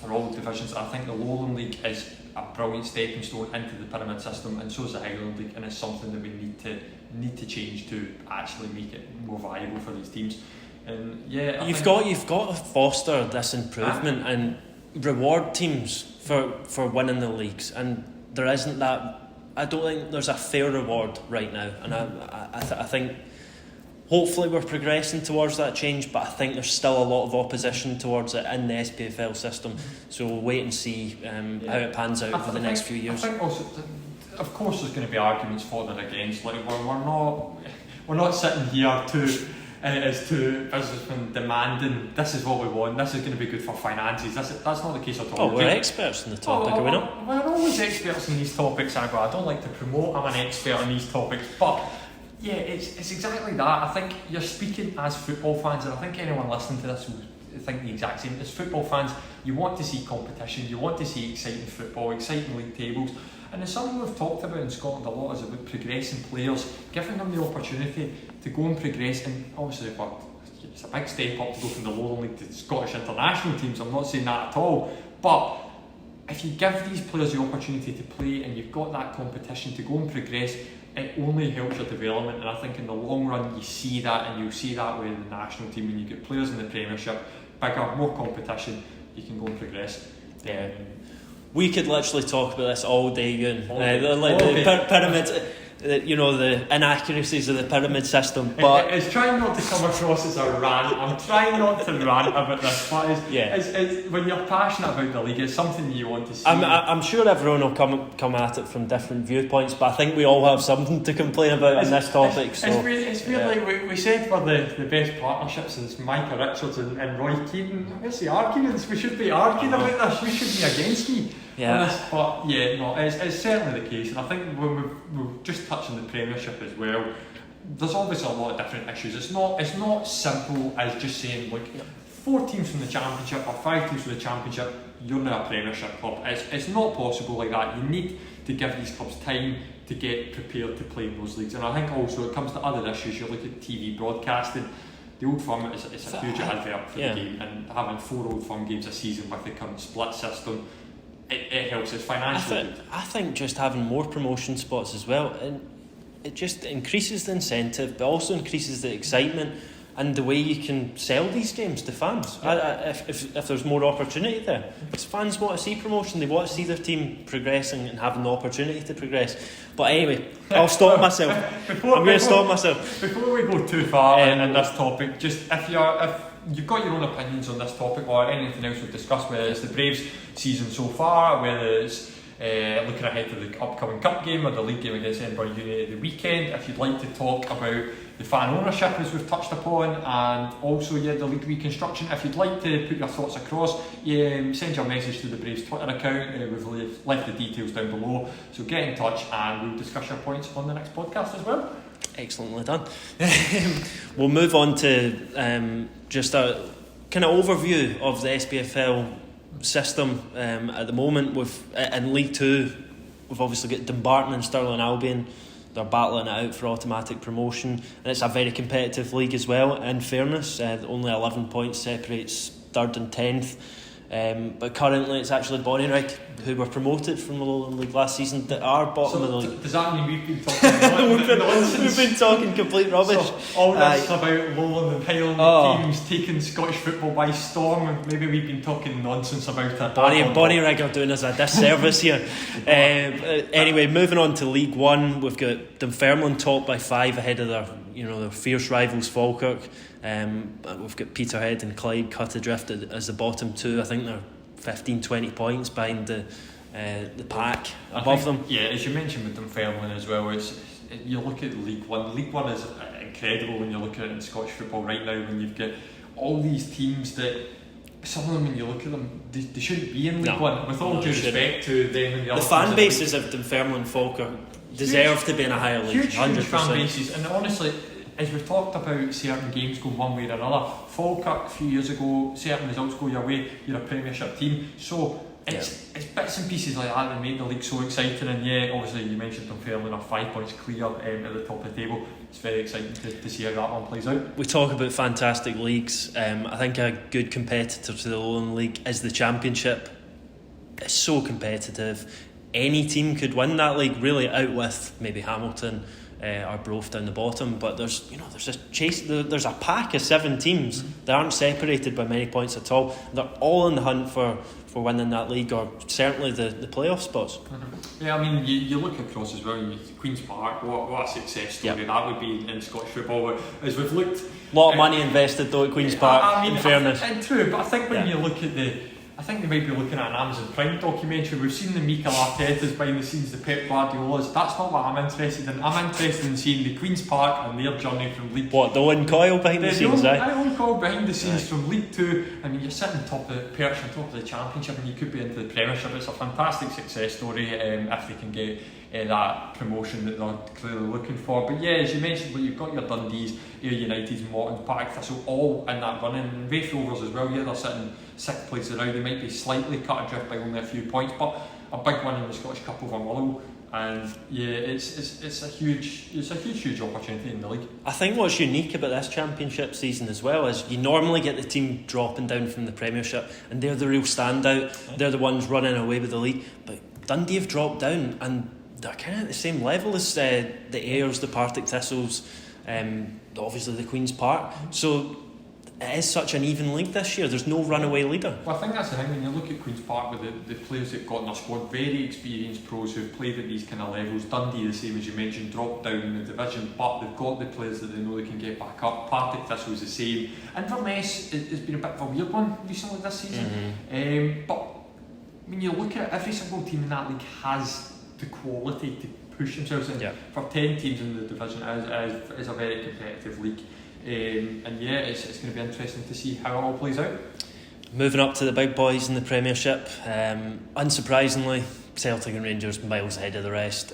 for all divisions. I think the Lowland League is a brilliant stepping stone into the pyramid system, and so is the Highland League, and it's something that we need to change to actually make it more viable for these teams. And you've got to foster this improvement and reward teams for winning the leagues, and there isn't that. I don't think there's a fair reward right now, and I think hopefully we're progressing towards that change, but I think there's still a lot of opposition towards it in the SPFL system, so we'll wait and see how it pans out over the next few years. I think also, of course there's going to be arguments for and against, like we're not sitting here as two businessmen demanding this is what we want, this is going to be good for finances. That's not the case at all. Oh, we're experts in the topic, are we not? We're always experts in these topics, I don't like to promote I'm an expert in these topics, but yeah, it's exactly that. I think you're speaking as football fans, and I think anyone listening to this will think the exact same. As football fans, you want to see competition, you want to see exciting football, exciting league tables, and it's something we've talked about in Scotland a lot, is about progressing players, giving them the opportunity to go and progress. And obviously it's a big step up to go from the Lowland League to the Scottish international teams, I'm not saying that at all, but if you give these players the opportunity to play and you've got that competition to go and progress, it only helps your development. And I think in the long run you see that, and you'll see that with the national team. When you get players in the Premiership, bigger, more competition, you can go and progress. We could literally talk about this all day, Euan. The pyramid, the inaccuracies of the pyramid system. But it's trying not to come across as a rant. I'm trying not to rant about this, but it's when you're passionate about the league, it's something you want to see. I'm sure everyone will come at it from different viewpoints, but I think we all have something to complain about on this topic. It's weird, like we said we're the best partnership since Micah Richards and Roy Keaton. Where's the arguments? We should be arguing about this. We should be against me. But it's certainly the case, and I think when we're just touching the Premiership as well, there's obviously a lot of different issues. It's not simple as just saying, look, 4 teams from the Championship or 5 teams from the Championship, you're now a Premiership club. It's not possible like that. You need to give these clubs time to get prepared to play in those leagues. And I think also it comes to other issues. You look at TV broadcasting. The Old Firm is a huge advert for the game, and having 4 Old Firm games a season with the current split system, it helps. It's financially good. I think just having more promotion spots as well, and it just increases the incentive, but also increases the excitement and the way you can sell these games to fans. If there's more opportunity there, because fans want to see promotion, they want to see their team progressing and having the opportunity to progress. But anyway, I'll stop myself. I'm going to stop myself. Before we go too far in this topic, just if you've got your own opinions on this topic or anything else we've discussed, whether it's the Braves season so far, whether it's looking ahead to the upcoming cup game or the league game against Edinburgh United at the weekend, if you'd like to talk about the fan ownership as we've touched upon, and also the league reconstruction, if you'd like to put your thoughts across, send your message to the Braves Twitter account. We've left the details down below, so get in touch and we'll discuss your points on the next podcast as well. Excellently done. We'll move on to just a kind of overview of the SPFL system at the moment. In League 2, we've obviously got Dumbarton and Stirling Albion. They're battling it out for automatic promotion, and it's a very competitive league as well. In fairness, only 11 points separates 3rd and 10th. But currently it's actually Bonnyrigg, who were promoted from the Lowland League last season, that are bottom of the league. Does that mean we've been talking nonsense? We've been talking complete rubbish. So all this about Lowland and Highland teams taking Scottish football by storm, and maybe we've been talking nonsense about it. Bonnyrigg are doing us a disservice here. Anyway, moving on to League 1, we've got Dunfermline top by 5 ahead of their fierce rivals Falkirk. We've got Peterhead and Clyde cut adrift as the bottom 2. I think they're 15-20 points behind the pack above them. Yeah, as you mentioned with Dunfermline as well, you look at League 1. League 1 is incredible when you look at it in Scottish football right now, when you've got all these teams that some of them, when you look at them, they shouldn't be in League 1. With all due respect to them and the other fan bases of Dunfermline and Falkirk deserve to be in a higher league. Huge fan bases, and honestly, as we've talked about certain games going one way or another, Falkirk a few years ago, certain results go your way, you're a Premiership team. So it's bits and pieces like that that make the league so exciting. And obviously you mentioned Dunfermline are 5 points clear at the top of the table. It's very exciting to see how that one plays out. We talk about fantastic leagues. I think a good competitor to the Lowland League is the Championship. It's so competitive. Any team could win that league, really, out with maybe Hamilton or Broth down the bottom, but there's a chase. There's a pack of 7 teams that aren't separated by many points at all. They're all in the hunt for winning that league, or certainly the playoff spots. Yeah, I mean, you look across as well. Queen's Park, what a success story that would be in Scottish football. As we've looked, a lot of money invested though at Queen's Park. In fairness, true, but I think when you look at I think they might be looking at an Amazon Prime documentary. We've seen the Mikel Arteta's behind the scenes, the Pep Guardiola's. That's not what I'm interested in. I'm interested in seeing the Queen's Park and their journey from League. What, the Owen Coyle behind the scenes? Owen Coyle behind the scenes from League 2. I mean, you're sitting on top of the perch on top of the Championship, and you could be into the Premiership. It's a fantastic success story if they can get that promotion that they're clearly looking for. But as you mentioned, you've got your Dundees, Ayr United, Morton, Partick Thistle all in that running, and Raith Rovers as well. They're sitting 6th place now. They might be slightly cut adrift by only a few points, but a big win in the Scottish Cup over Motherwell, and it's a huge opportunity in the league. I think what's unique about this Championship season as well is you normally get the team dropping down from the Premiership, and they're the real standout. They're the ones running away with the league, but Dundee have dropped down, and they're kind of at the same level as the Ayers, the Partick Thistles, obviously the Queen's Park. So it is such an even league this year. There's no runaway leader. Well, I think that's the thing. When you look at Queen's Park with the players they've got in their squad, very experienced pros who've played at these kind of levels. Dundee, the same as you mentioned, dropped down in the division, but they've got the players that they know they can get back up. Partick Thistle's the same. Inverness has been a bit of a weird one recently this season. But when you look at every single team in that league has the quality to push themselves in. For 10 teams in the division is a very competitive league. It's going to be interesting to see how it all plays out. Moving up to the big boys in the Premiership, unsurprisingly, Celtic and Rangers miles ahead of the rest.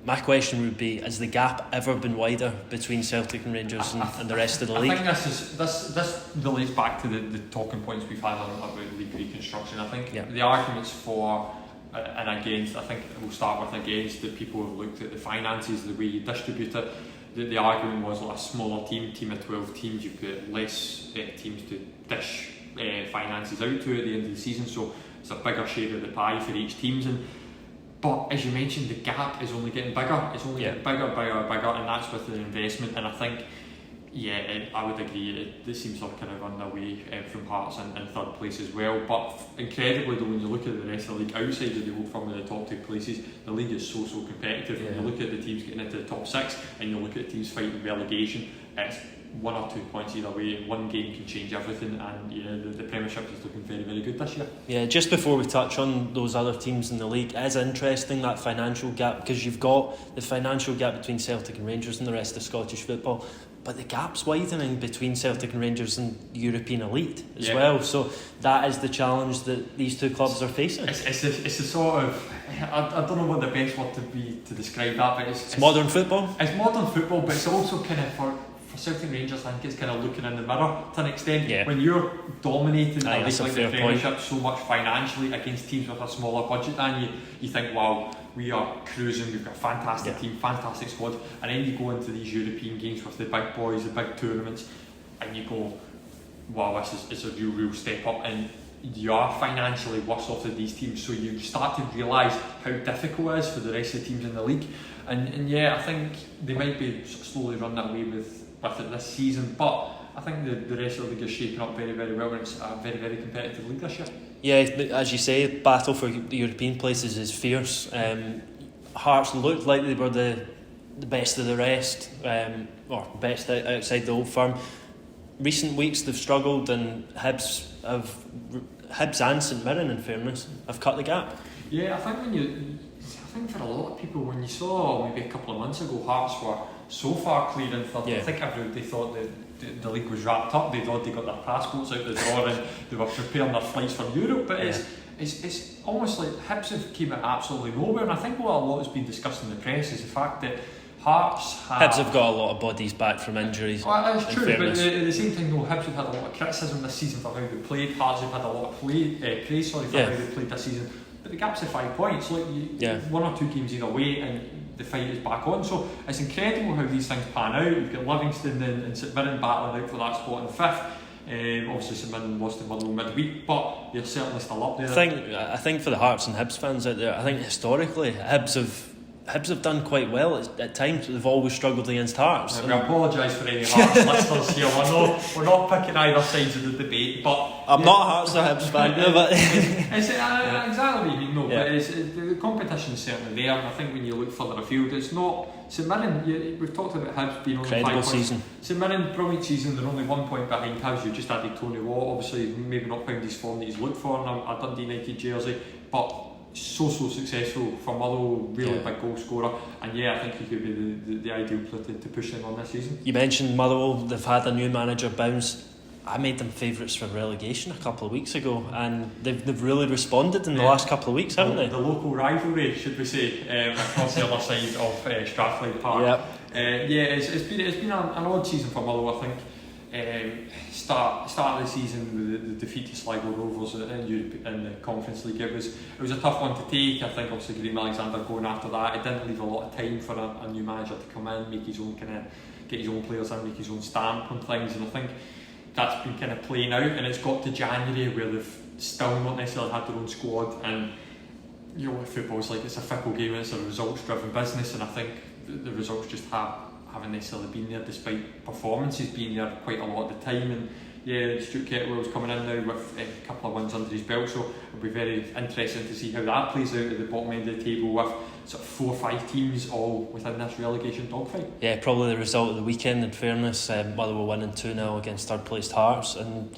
My question would be: has the gap ever been wider between Celtic and Rangers and the rest of the league? I think this relates back to the talking points we've had about league reconstruction. I think the arguments for and against, I think we'll start with against, that people have looked at the finances, the way you distribute it. The argument was like a smaller team of 12 teams, you've got less teams to dish finances out to at the end of the season, so it's a bigger share of the pie for each team. But as you mentioned, the gap is only getting bigger. It's only getting bigger, and that's with the investment. And I think, I would agree. It seems like kind of run away from Hearts in third place as well. But incredibly, though, when you look at the rest of the league outside of the Old Firm in the top two places, the league is so competitive. When you look at the teams getting into the top six, and you look at teams fighting relegation, it's 1 or 2 points either way. One game can change everything, and the Premiership is looking very, very good this year. Yeah, just before we touch on those other teams in the league, it is interesting, that financial gap, because you've got the financial gap between Celtic and Rangers and the rest of Scottish football, but the gap's widening between Celtic and Rangers and European elite as well. So that is the challenge that these two clubs are facing. It's a sort of, I don't know what the best word to be to describe that, but it's modern football. It's modern football, but it's also kind of for Celtic Rangers, I think it's kind of looking in the mirror to an extent. When you're dominating a league like the Premiership so much financially against teams with a smaller budget than you think, wow, we are cruising, we've got a fantastic team, fantastic squad, and then you go into these European games with the big boys, the big tournaments, and you go, wow, this is a real step up, and you are financially worse off than these teams, so you start to realise how difficult it is for the rest of the teams in the league. And I think they might be slowly running away with it this season, but I think the rest of the league is shaping up very, very well, and it's a very, very competitive league this year. Yeah, as you say, battle for the European places is fierce. Hearts looked like they were the best of the rest, or best outside the Old Firm. Recent weeks they've struggled, and Hibs and St Mirren, in fairness, have cut the gap. Yeah, I think for a lot of people, when you saw maybe a couple of months ago Hearts were so far clear in third, I think everybody thought that the league was wrapped up. They thought they got their passports out the door and they were preparing their flights for Europe, but it's almost like Hibs have came out absolutely nowhere, and I think what a lot has been discussed in the press is the fact that Hibs have got a lot of bodies back from injuries. Well, that's true, but at the same time, though, Hibs have had a lot of criticism this season for how they played. Hearts have had a lot of praise for how they played this season. But the gap's at 5 points. Like 1 or 2 games either way, and the fight is back on. So it's incredible how these things pan out. You've got Livingston and St Mirren battling out for that spot in 5th. Obviously St Mirren lost to Motherwell midweek, but they're certainly still up there. I think for the Hearts and Hibs fans out there, I think historically Hibs have done quite well. At times they've always struggled against Hearts. We apologise for any Hearts listeners here. We're not picking either sides of the debate, but I'm not a Hearts or Hibs fan. But exactly what you mean, but the competition is certainly there, and I think when you look further afield, it's not St Mirren. We've talked about Hibs being only 5 points. Season. St Mirren, brilliant season. They're only 1 point behind Hibs. You just added Tony Watt. Obviously, maybe not found his form that he's looked for in a Dundee United jersey, but so successful for Motherwell, really big goal scorer, and I think he could be the ideal player to push in on this season. You mentioned Motherwell, they've had a new manager bounce. I made them favourites for relegation a couple of weeks ago, and they've really responded in the last couple of weeks, haven't they? The local rivalry, should we say, across the other side of Strathcliffe Park. It's been an odd season for Motherwell, I think. Start of the season with the defeat to Sligo Rovers in the Conference League, it was a tough one to take. I think obviously Graham Alexander going after that, it didn't leave a lot of time for a new manager to come in, make his own get his own players in, make his own stamp on things, and I think that's been kind of playing out, and it's got to January where they've still not necessarily had their own squad, and you know what football's like, it's a fickle game, it's a results driven business, and I think the results just haven't necessarily been there, despite performances being there quite a lot of the time. And Stuart Kettlewell's coming in now with a couple of wins under his belt, so it'll be very interesting to see how that plays out at the bottom end of the table with sort of 4 or 5 teams all within this relegation dogfight. Yeah, probably the result of the weekend, in fairness. Motherwell winning 2-0 against third placed Hearts, and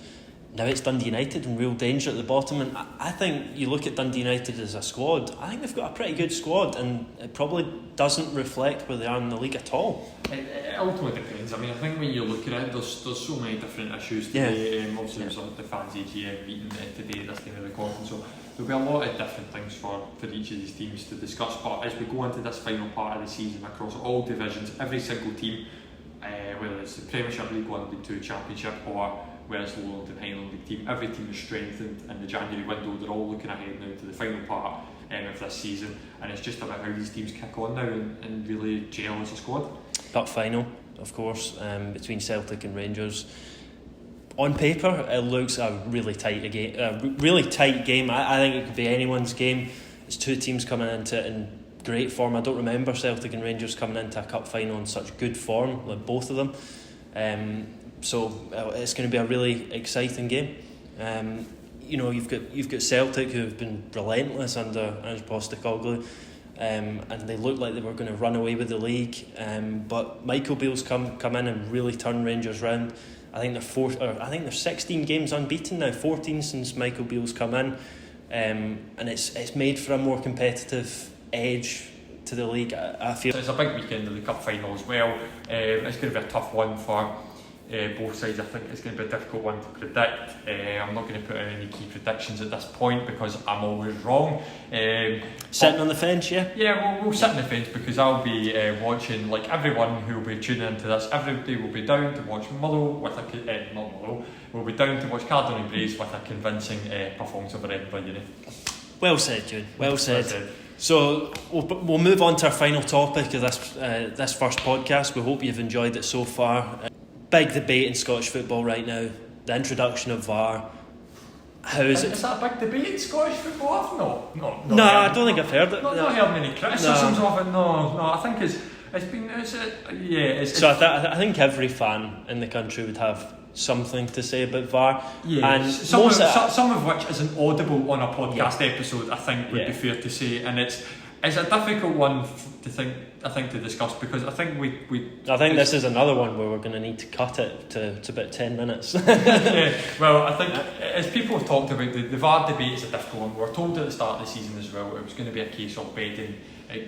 now it's Dundee United in real danger at the bottom, and I think you look at Dundee United as a squad, I think they've got a pretty good squad, and it probably doesn't reflect where they are in the league at all. It ultimately depends. I mean, I think when you look at it, there's so many different issues today. Obviously there's the fans AGM meeting today, this thing of the recording, so there'll be a lot of different things for each of these teams to discuss. But as we go into this final part of the season across all divisions, every single team, whether it's the Premiership, League 1, League 2, Championship, or where it's Lowland and Highland League team, every team is strengthened in the January window. They're all looking ahead now to the final part of this season, and it's just about how these teams kick on now and really gel as a squad. Cup final, of course, between Celtic and Rangers. On paper, it looks a really tight game. I think it could be anyone's game. It's two teams coming into it in great form. I don't remember Celtic and Rangers coming into a cup final in such good form, like both of them. So it's going to be a really exciting game. You've got Celtic, who have been relentless under Ange Postecoglou, and they looked like they were going to run away with the league. But Michael Beale's come in and really turned Rangers round. I think they're 16 games unbeaten now, 14 since Michael Beale's come in, and it's made for a more competitive edge to the league. I feel it's a big weekend of the cup final as well. It's going to be a tough one for both sides. I think it's going to be a difficult one to predict. I'm not going to put in any key predictions at this point because I'm always wrong. Sitting on the fence, yeah? Yeah, we'll sit on the fence because I'll be watching, like everyone who will be tuning into this, everybody will be down to watch Motherwell with we'll be down to watch Cardiff and Brace with a convincing performance over Edinburgh Uni. Well said, June. Well said. So we'll move on to our final topic of this first podcast. We hope you've enjoyed it so far. Big debate in Scottish football right now. The introduction of VAR. How is it? Is that a big debate in Scottish football? No, I don't think I've heard it. Not heard many criticisms of it. No. I think it's been. So I think every fan in the country would have something to say about VAR. Yeah, and some of which isn't audible on a podcast episode, I think would be fair to say, and it's a difficult one to discuss because I think I think this is another one where we're going to need to cut it to about 10 minutes. Yeah, well, I think as people have talked about, the VAR debate is a difficult one. We were told at the start of the season as well it was going to be a case of bedding,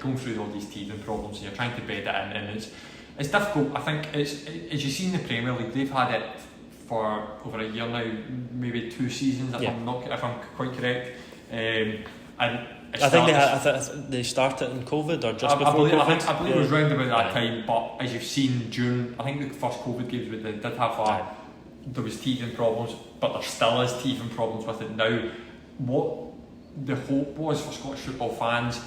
going through all these teething problems, and you're trying to bed it in, and it's difficult. I think it's, as you see in the Premier League, they've had it for over a year now, maybe 2 seasons if I'm quite correct, and I think they started in COVID or just before COVID. I believe it was round about that time, but as you've seen during, I think the first COVID games they did have there was teething problems, but there still is teething problems with it now. What the hope was for Scottish football fans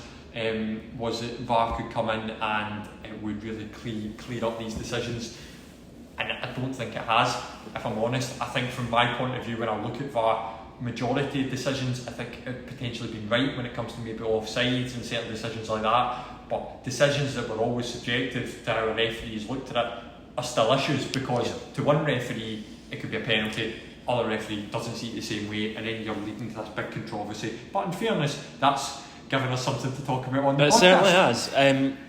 was that VAR could come in and it would really clear up these decisions, and I don't think it has, if I'm honest. I think from my point of view, when I look at VAR, majority of decisions I think have potentially been right when it comes to maybe offsides and certain decisions like that, but decisions that were always subjective to how a referees looked at it are still issues, because to one referee it could be a penalty, other referee doesn't see it the same way, and then you're leading to this big controversy. But in fairness, that's given us something to talk about on the podcast. It certainly has.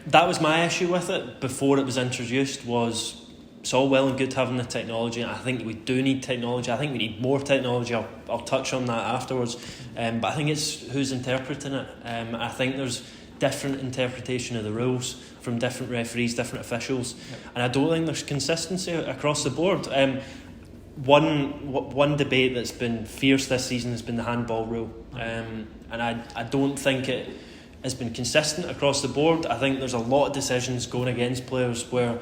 That was my issue with it before it was introduced. Was it's all well and good having the technology, and I think we do need technology. I think we need more technology. I'll touch on that afterwards, but I think it's who's interpreting it. I think there's different interpretation of the rules from different referees, different officials, and I don't think there's consistency across the board. One debate that's been fierce this season has been the handball rule, and I don't think it has been consistent across the board. I think there's a lot of decisions going against players where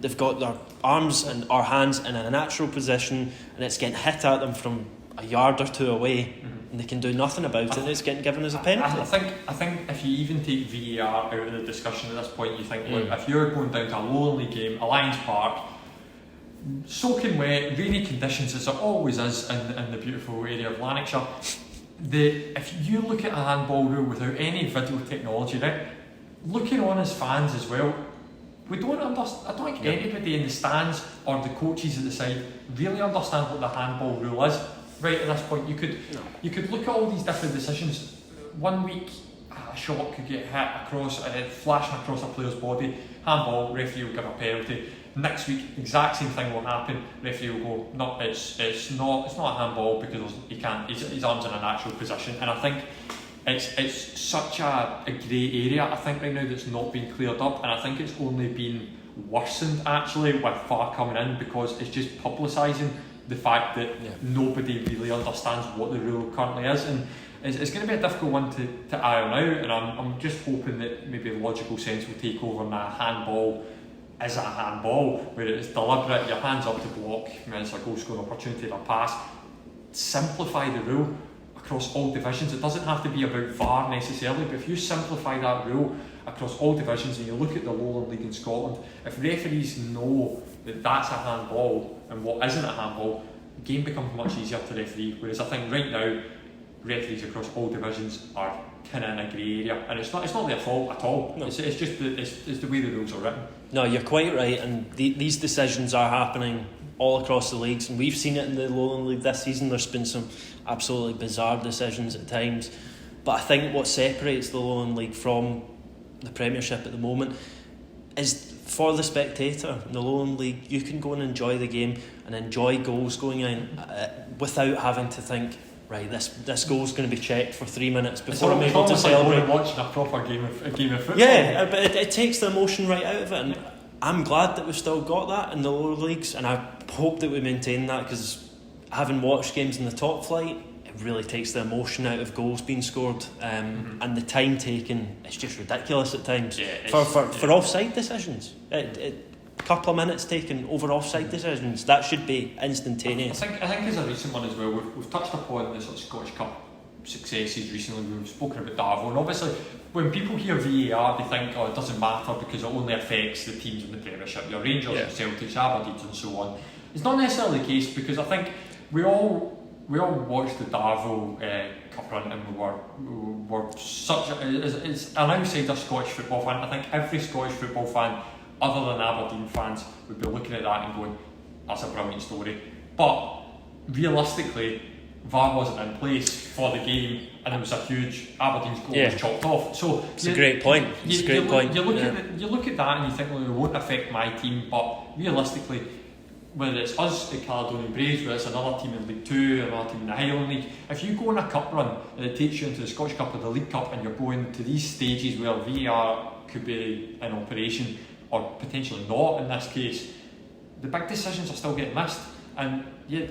they've got their arms and our hands in a natural position, and it's getting hit at them from a yard or two away, and they can do nothing about it, and it's getting given as a penalty. I think if you even take VAR out of the discussion at this point, you think, look, if you're going down to a lowly game, Alliance Park, soaking wet, rainy conditions as it always is in the beautiful area of Lanarkshire, if you look at a handball rule without any video technology, right, looking on as fans as well, we don't understand. I don't think anybody in the stands or the coaches at the side really understand what the handball rule is. Right at this point, you could look at all these different decisions. One week, a shot could get hit across and it flashing across a player's body. Handball, referee will give a penalty. Next week, exact same thing will happen. Referee will go, no, it's not a handball because he can't. His arms in a natural position, and I think it's such a grey area. I think right now that's not been cleared up, and I think it's only been worsened actually with VAR coming in because it's just publicising the fact that nobody really understands what the rule currently is, and it's going to be a difficult one to iron out. And I'm just hoping that maybe logical sense will take over and a handball is a handball, where it's deliberate, your hands up to block, it's a goal scoring opportunity or a pass. Simplify the rule across all divisions. It doesn't have to be about VAR necessarily, but if you simplify that rule across all divisions and you look at the Lowland League in Scotland, if referees know that that's a handball and what isn't a handball, the game becomes much easier to referee. Whereas I think right now, referees across all divisions are kind of in a grey area, and it's not their fault at all. No. It's just it's the way the rules are written. No, you're quite right, and these decisions are happening all across the leagues, and we've seen it in the Lowland League this season. There's been some absolutely bizarre decisions at times, but I think what separates the Lowland League from the Premiership at the moment is for the spectator. In the Lowland League, you can go and enjoy the game and enjoy goals going in without having to think, right, this goal's going to be checked for 3 minutes before I'm able to celebrate. Like watching a proper game of football. Yeah, but it takes the emotion right out of it, and I'm glad that we've still got that in the lower leagues, and I hope that we maintain that, because having watched games in the top flight, it really takes the emotion out of goals being scored, and the time taken is just ridiculous at times for offside decisions. A couple of minutes taken over offside decisions, that should be instantaneous. I think there's a recent one as well. We've touched upon the sort of Scottish Cup successes recently. We've spoken about Darvo, and obviously when people hear VAR they think, oh, it doesn't matter because it only affects the teams in the Premiership, your Rangers, your Celtics, Aberdeen and so on. It's not necessarily the case, because I think we all watched the Darvo Cup run, and we were such it's an outsider Scottish football fan. I think every Scottish football fan other than Aberdeen fans would be looking at that and going, that's a brilliant story. But realistically, VAR wasn't in place for the game, and it was a huge Aberdeen's goal was chopped off. So it's a great point. You look at that and you think, well, it won't affect my team, but realistically, whether it's us at Caledonian Braves, whether it's another team in League 2, another team in the Highland League, if you go on a cup run and it takes you into the Scottish Cup or the League Cup, and you're going to these stages where VAR could be in operation, or potentially not in this case, the big decisions are still getting missed. And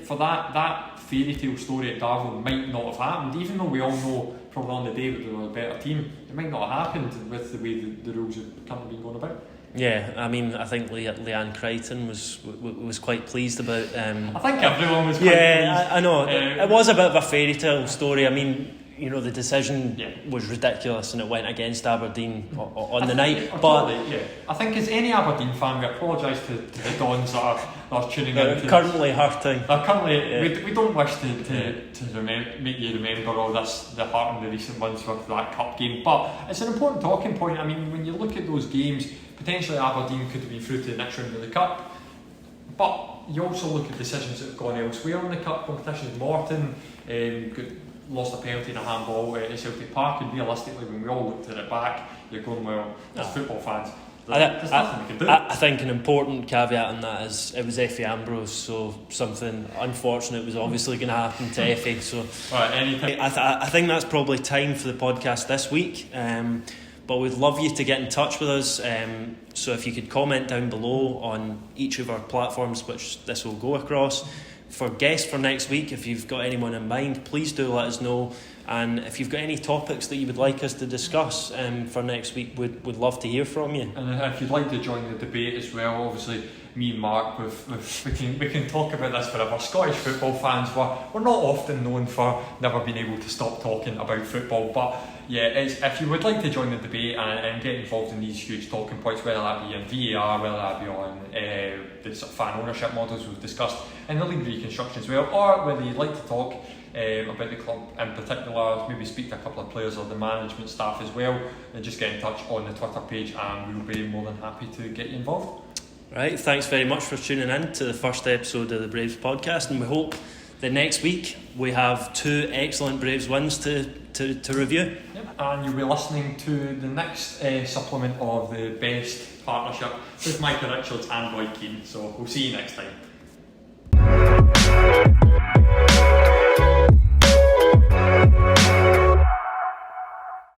for that fairy tale story at Darvel might not have happened, even though we all know probably on the day that they were a better team, it might not have happened with the way the rules have currently been going about. Yeah, I mean, I think Leanne Crichton was quite pleased about. I think everyone was quite pleased. Yeah, I know. It was a bit of a fairy tale story. I mean, you know, the decision was ridiculous and it went against Aberdeen on the night. I think as any Aberdeen fan, we apologise to the Dons that are tuning in. Currently hurting. We don't wish to make you remember all this, the heart in the recent months with that cup game, but it's an important talking point. I mean, when you look at those games, potentially Aberdeen could have been through to the next round of the cup, but you also look at decisions that have gone elsewhere in the cup competitions. Morton lost a penalty in a handball at Celtic Park, and realistically, when we all looked at it back, you're going, well, as football fans, there's nothing we can do. I think an important caveat on that is it was Effie Ambrose, so something unfortunate was obviously going to happen to Effie. So I think that's probably time for the podcast this week. But we'd love you to get in touch with us. So if you could comment down below on each of our platforms which this will go across. For guests for next week, if you've got anyone in mind, please do let us know. And if you've got any topics that you would like us to discuss for next week, we'd love to hear from you. And if you'd like to join the debate as well, obviously me and Mark, we can talk about this forever. Scottish football fans, we're not often known for never being able to stop talking about football, but if you would like to join the debate and get involved in these huge talking points, whether that be on VAR, whether that be on the sort of fan ownership models we've discussed in the league reconstruction as well, or whether you'd like to talk about the club in particular, maybe speak to a couple of players or the management staff as well, and just get in touch on the Twitter page, and we'll be more than happy to get you involved. Right, thanks very much for tuning in to the first episode of the Braves podcast, and we hope that next week we have 2 excellent Braves wins to to review. Yep. And you'll be listening to the next supplement of the best partnership with Micah Richards and Roy Keane. So we'll see you next time.